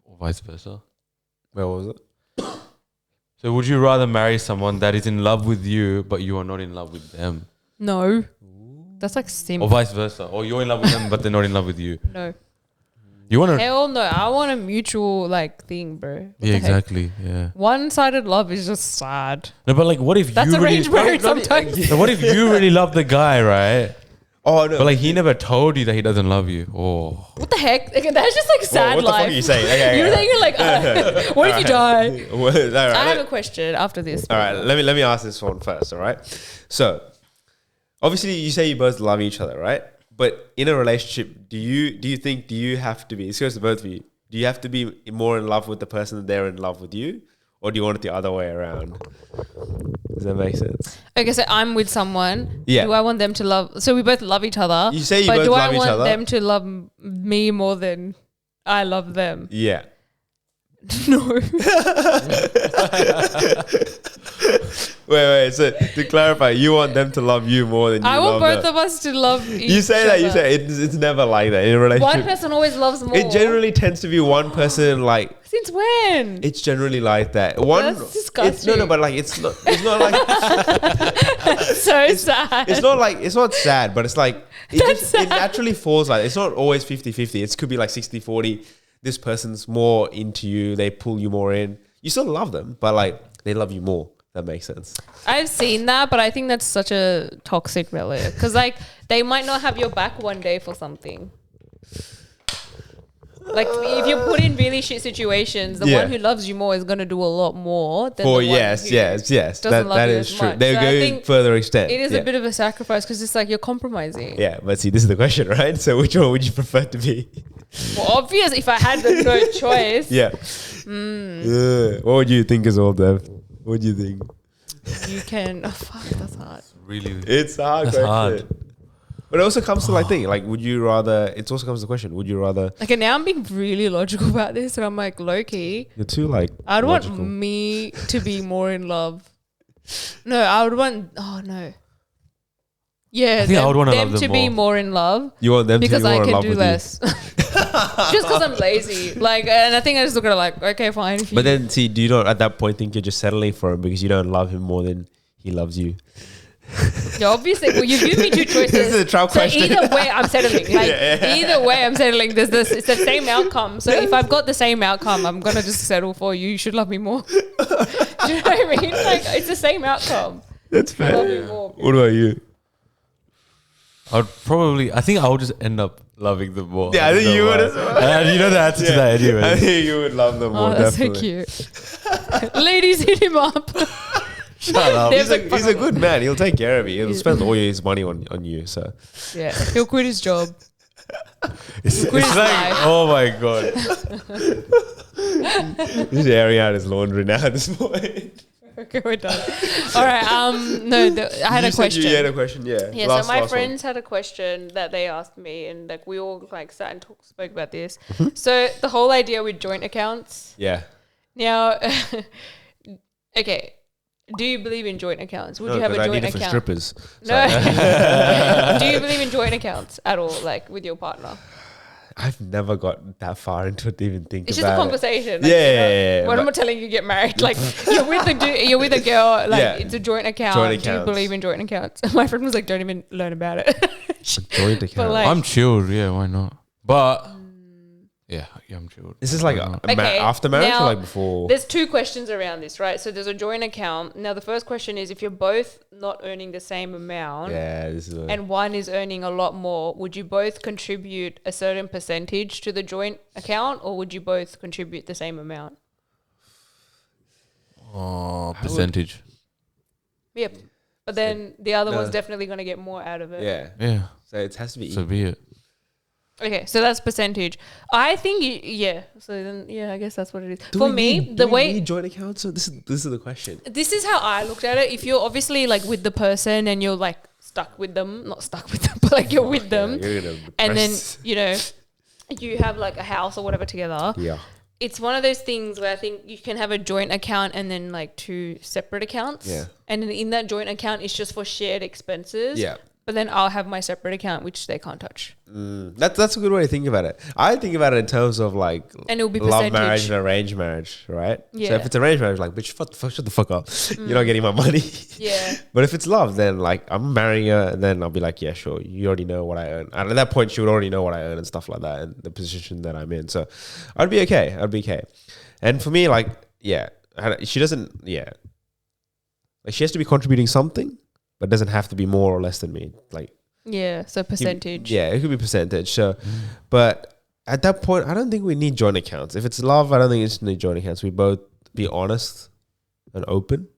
S2: Or vice versa?
S1: Where was it?
S2: So would you rather marry someone that is in love with you but you are not in love with them?
S3: No. That's like simple.
S2: Or vice versa. Or you're in love with them but they're not in love with you.
S3: No.
S2: You want to?
S3: Hell no. I want a mutual like thing, bro.
S2: Yeah, exactly. Yeah.
S3: One-sided love is just sad.
S2: No, but like, what if
S3: that's
S2: you
S3: arranged marriage sometimes?
S2: So what if you really love the guy, right?
S1: Oh no!
S2: But like, he never told you that he doesn't love you. Oh.
S3: What the heck? That's just like sad
S1: what
S3: life.
S1: What the fuck are you saying?
S3: You're thinking like, what if you die?
S1: Right.
S3: I have a question after this.
S1: All right, let me ask this one first. All right. So, obviously, you say you both love each other, right? But in a relationship, do you have to be, this goes to both of you, do you have to be more in love with the person that they're in love with you? Or do you want it the other way around? Does that make sense?
S3: Okay, so I'm with someone.
S1: Yeah.
S3: Do I want them to love, so we both love each other.
S1: You say you both love each other.
S3: But do I want them to love me more than I love them?
S1: Yeah.
S3: No.
S1: Wait. So to clarify, you want them to love you more than you love them.
S3: I want both of us to love each other.
S1: You say it's never like that in a relationship.
S3: One person always loves more.
S1: It generally tends to be one person like.
S3: Since when?
S1: It's generally like that. That's
S3: disgusting.
S1: No, but like it's not like
S3: so sad.
S1: It's not sad, but it's like it naturally falls like it's not always 50-50. It could be like 60-40. This person's more into you, they pull you more in. You still love them, but like they love you more. That makes sense.
S3: I've seen that, but I think that's such a toxic relationship because like they might not have your back one day for something. Like if you put in really shit situations, the one who loves you more is going to do a lot more than the one who
S1: yes.
S3: doesn't love
S1: that
S3: you
S1: is
S3: as
S1: true.
S3: much.
S1: They'll
S3: So
S1: go further extent.
S3: It is a bit of a sacrifice because it's like you're compromising.
S1: Yeah, but see, this is the question, right? So which one would you prefer to be?
S3: Well, obvious if I had no choice.
S1: Yeah. What would you think as well, Dev? What do you think?
S3: You can. Oh, fuck, that's hard.
S2: Really?
S1: It's a hard question.
S2: Hard.
S1: But it also comes to like, would you rather? It also comes to the question: would you rather?
S3: Okay, now I'm being really logical about this, and I'm like low key.
S1: You're too like.
S3: I'd
S1: logical.
S3: want me to be more in love. No, I would want. Oh no. Yeah,
S2: I would want
S3: them to be more in love.
S1: You want them
S3: because
S1: to be more
S3: I
S1: in
S3: can
S1: love
S3: do
S1: with
S3: less. Just because I'm lazy, like, and I think I just look at it like, okay, fine.
S1: But then, see, do you not at that point think you're just settling for him because you don't love him more than he loves you?
S3: Yeah, obviously. Well, you've given me two choices.
S1: This is a trap question.
S3: Either way, I'm settling. Like either way, I'm settling. There's this. It's the same outcome. So if I've got the same outcome, I'm gonna just settle for you. You should love me more. Do you know what I mean? Like it's the same outcome.
S1: That's fair.
S3: Love me more.
S1: What about you?
S2: I think I'll just end up loving them more.
S1: Yeah, I think you would as well.
S2: You know the answer to that anyway.
S1: I think you would love them more.
S3: Oh, that's
S1: definitely.
S3: so cute. Ladies, hit him up.
S2: Shut up.
S3: There's
S1: He's a good man. He'll take care of you. He'll spend all his money on you. So
S3: Yeah, he'll quit his job.
S2: It's
S3: Quit his
S2: like,
S3: life.
S2: oh my god.
S1: he's airing out his laundry now at this point.
S3: Okay, we're done. All right. No, I had a question.
S1: You had a question, yeah.
S3: Yeah, so my friends had a question that they asked me, and like we all like sat and spoke about this. So the whole idea with joint accounts.
S1: Yeah.
S3: Now, okay, do you believe in joint accounts? Would you have a joint account?
S1: For strippers.
S3: No. Do you believe in joint accounts at all, like with your partner?
S1: I've never got that far into it to even think
S3: It's
S1: about
S3: just a conversation. Like,
S1: Yeah.
S3: What am I telling you? Get married? Like you're with a girl. Like
S1: Yeah.
S3: it's a joint account.
S1: Joint
S3: Do you
S1: accounts.
S3: believe in joint accounts? My friend was like, "Don't even learn about it."
S1: Joint account.
S3: like-
S2: I'm chilled, yeah, why not? But yeah, I'm chilled.
S1: Is this like
S2: Why not?
S1: after marriage
S3: now,
S1: or like before?
S3: There's two questions around this, right? So there's a joint account. Now the first question is if you're both not earning the same amount.
S1: Yeah, this is
S3: And one is earning a lot more, would you both contribute a certain percentage to the joint account, or would you both contribute the same amount?
S2: Percentage.
S3: Yep. But then the other
S1: No.
S3: one's definitely going to get more out of it.
S1: Yeah.
S2: Yeah.
S1: So it has to be
S2: So be it.
S3: Okay, so that's percentage. I think, yeah. So then, yeah, I guess that's what it is.
S1: Do
S3: For
S1: we
S3: me,
S1: need-
S3: the
S1: do we
S3: way...
S1: need joint accounts? So this is the question.
S3: This is how I looked at it. If you're obviously like with the person and you're like stuck with them, not stuck with them, but like you're with them,
S1: Yeah, you're gonna
S3: and then
S1: depress.
S3: you have like a house or whatever together.
S1: Yeah.
S3: It's one of those things where I think you can have a joint account and then like two separate accounts.
S1: Yeah.
S3: And then in that joint account, it's just for shared expenses.
S1: Yeah.
S3: But then I'll have my separate account, which they can't touch.
S1: That's a good way to think about it. I think about it in terms of like
S3: And it'll be
S1: love
S3: percentage.
S1: marriage and arranged marriage, right? So
S3: Yeah.
S1: if it's arranged marriage, like, bitch, shut the fuck up. You're not getting my money.
S3: Yeah.
S1: But if it's love, then like I'm marrying her, and then I'll be like, yeah, sure, you already know what I earn. And at that point, she would already know what I earn and stuff like that, and the position that I'm in. So I'd be okay. And for me, like, yeah, she doesn't, yeah, like she has to be contributing something, but doesn't have to be more or less than me. Like,
S3: Yeah. So percentage.
S1: yeah, it could be percentage. So, but at that point, I don't think we need joint accounts. If it's love, I don't think it's need joint accounts. We both be honest and open.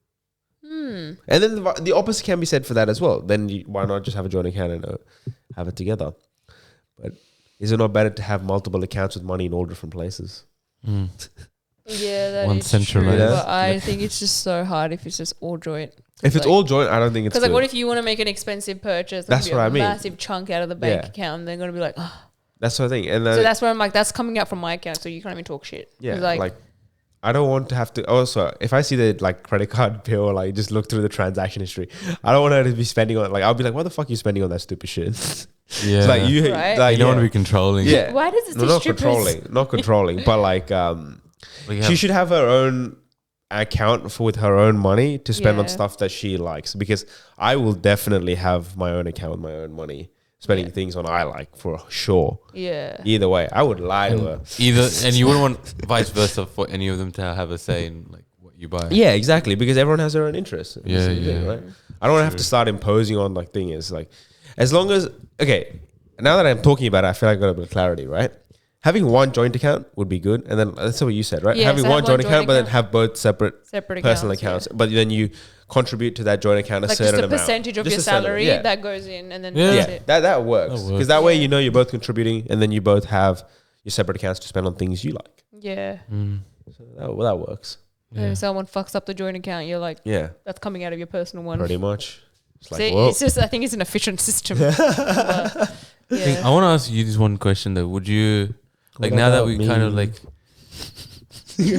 S1: And then the opposite can be said for that as well. Then why not just have a joint account and have it together? But is it not better to have multiple accounts with money in all different places?
S3: Yeah, that
S2: One
S3: is
S2: centralized.
S3: true. But I think it's just so hard if it's just all joint.
S1: If it's
S3: Like-
S1: all joint, I don't think it's
S3: Because like,
S1: good.
S3: what if you want to make an expensive purchase?
S1: That's
S3: That's
S1: what I mean.
S3: Massive chunk out of the bank
S1: Yeah.
S3: account, and they're gonna be like, oh.
S1: That's what I think. And
S3: So that's where I'm like, that's coming out from my account, so you can't even talk shit.
S1: yeah,
S3: It's
S1: like I don't want to have to. Also, if I see the like credit card bill, like just look through the transaction history. I don't want her to be spending on. Like I'll be like, what the fuck are you spending on that stupid shit?
S2: Yeah.
S1: It's like you,
S3: Right.
S1: like
S2: you don't
S1: yeah.
S2: want to be controlling.
S1: Yeah.
S3: Why does it
S1: No,
S3: say
S1: not
S3: strippers?
S1: not controlling, but like she should have her own account with her own money to spend on
S3: Yeah.
S1: stuff that she likes, because I will definitely have my own account with my own money, spending things on I like for sure.
S3: Yeah.
S1: Either way, I would lie to her.
S2: And you wouldn't want vice versa for any of them to have a say in like what you buy.
S1: Yeah, exactly, because everyone has their own interests.
S2: Yeah,
S1: This is the thing,
S2: yeah.
S1: right? I don't want to have to start imposing on like thing is like, as long as okay. Now that I'm talking about it, I feel like I got a bit of clarity, right? Having one joint account would be good, and then that's what you said, right?
S3: Yeah,
S1: Having
S3: so
S1: one
S3: have
S1: joint
S3: one
S1: account,
S3: joint
S1: but then
S3: account.
S1: have both separate personal accounts.
S3: Yeah.
S1: But then you contribute to that joint account a
S3: Like just
S1: certain
S3: a
S1: amount.
S3: percentage of
S1: Just
S3: your
S1: a certain-
S3: salary
S1: yeah.
S3: that goes in, and then
S2: Yeah.
S3: that's
S1: Yeah,
S3: it.
S1: that works,
S2: That works.
S1: because that way you know you're both contributing, and then you both have your separate accounts to spend on things you like.
S3: Yeah.
S1: So that works.
S3: And if someone fucks up the joint account, you're like,
S1: Yeah,
S3: that's coming out of your personal one.
S1: pretty much. It's like,
S3: See,
S1: whoa.
S3: it's just, I think it's an efficient system. But, yeah.
S2: I want to ask you this one question though. Would you like
S1: What
S2: now that
S1: about
S2: we
S1: me?
S2: kind of like?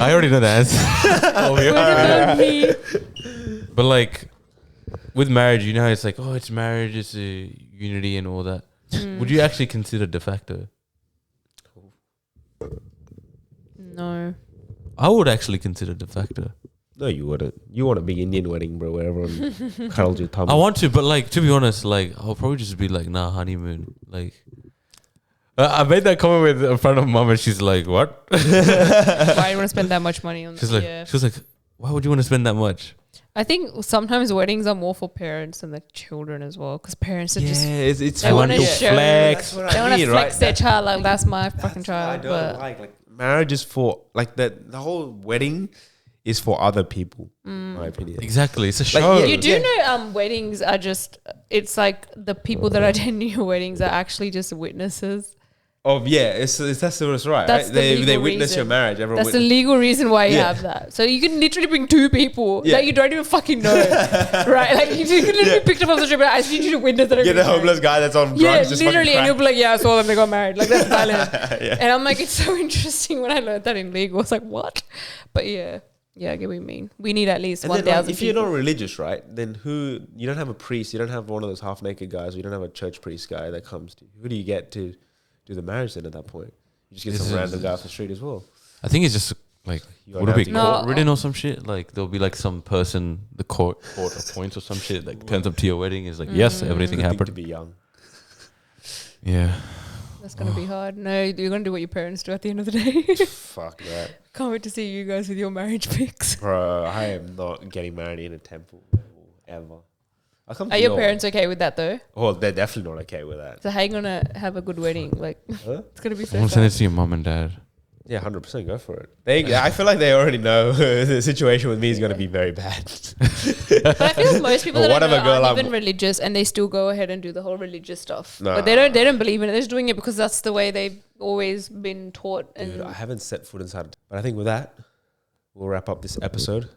S2: I already know the answer.
S3: What about me?
S2: But like with marriage, you know, how it's like, oh, it's marriage, it's a unity and all that. Would you actually consider de facto?
S3: No.
S2: I would actually consider de facto.
S1: No, you wouldn't. You want a big Indian wedding, bro, where everyone cuddles your tummy.
S2: I want to, but like to be honest, like I'll probably just be like, nah, honeymoon. Like I made that comment with a friend of mum, and she's like, what?
S3: Why do you want to spend that much money on?
S2: She was like, why would you want to spend that much?
S3: I think sometimes weddings are more for parents than the children as well, because parents are just
S1: it's
S3: they want to show,
S2: flex.
S3: they want to flex their child like that's my fucking child.
S1: I don't like marriage is for like the whole wedding is for other people. In my opinion,
S2: Exactly, it's a show.
S3: You do know weddings are just it's like the people that attend your weddings are actually just witnesses.
S1: Oh yeah, it's that's what's right.
S3: That's
S1: right?
S3: the
S1: They
S3: legal
S1: witness
S3: reason.
S1: your marriage. Everyone
S3: That's the legal reason why you
S1: Yeah.
S3: have that. So you can literally bring two people
S1: Yeah.
S3: that you don't even fucking know, right? Like you can literally pick them up on the street, but I just need you to witness that.
S1: get the homeless guy that's on drugs.
S3: Yeah,
S1: just
S3: literally,
S1: fucking
S3: and you'll be like, "Yeah, I saw them. They got married." Like that's violent.
S1: Yeah.
S3: And I'm like, it's so interesting when I learned that in legal. I was like, "What?" But yeah, I get what you mean. We need at least
S1: And
S3: 1,000.
S1: then, like, if you're not religious, right? Then you don't have a priest. You don't have one of those half naked guys. You don't have a church priest guy that comes to you. Who do you get to do the marriage then at that point? You just get some random guy off the street as well.
S2: I think it's just like
S1: You
S2: would it be
S1: don't have to
S2: court written or some shit? Like there'll be like some person the court appoints or some shit like turns up to your wedding is like yes, everything
S1: Good thing
S2: happened.
S1: to be young.
S2: Yeah.
S3: That's gonna be hard. No, you're gonna do what your parents do at the end of the day.
S1: Fuck that,
S3: Can't wait to see you guys with your marriage pics.
S1: bro. I am not getting married in a temple ever. I'll come to
S3: Are your
S1: yours.
S3: parents okay with that though?
S1: Oh, they're definitely not okay with that.
S3: So how you gonna have a good wedding? Like
S1: Huh?
S3: it's gonna be
S2: I
S3: so
S2: want to send it
S3: sad.
S2: to your mum and dad.
S1: Yeah, 100%. Go for it. I feel like they already know the situation with me is going to be very bad.
S3: But I feel most people
S1: But
S3: that I
S1: whatever,
S3: know
S1: girl,
S3: aren't
S1: I'm-
S3: even religious, and they still go ahead and do the whole religious stuff.
S1: Nah.
S3: But they don't believe in it. They're just doing it because that's the way they've always been taught. And
S1: Dude, I haven't set foot inside. But I think with that, we'll wrap up this episode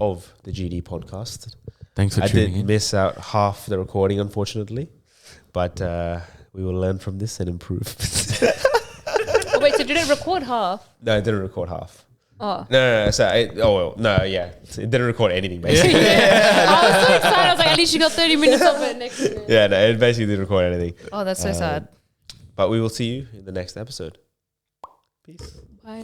S1: of the GD podcast.
S2: Thanks for
S1: I
S2: tuning
S1: did
S2: in.
S1: miss out half the recording, unfortunately. But we will learn from this and improve.
S3: oh wait, so did it record half?
S1: No, it didn't record half.
S3: Oh.
S1: No. So it didn't record anything, basically.
S3: I was so excited. I was like, at least you got 30 minutes of it next to me.
S1: Yeah, no, it basically didn't record anything.
S3: Oh, that's so sad.
S1: But we will see you in the next episode. Peace.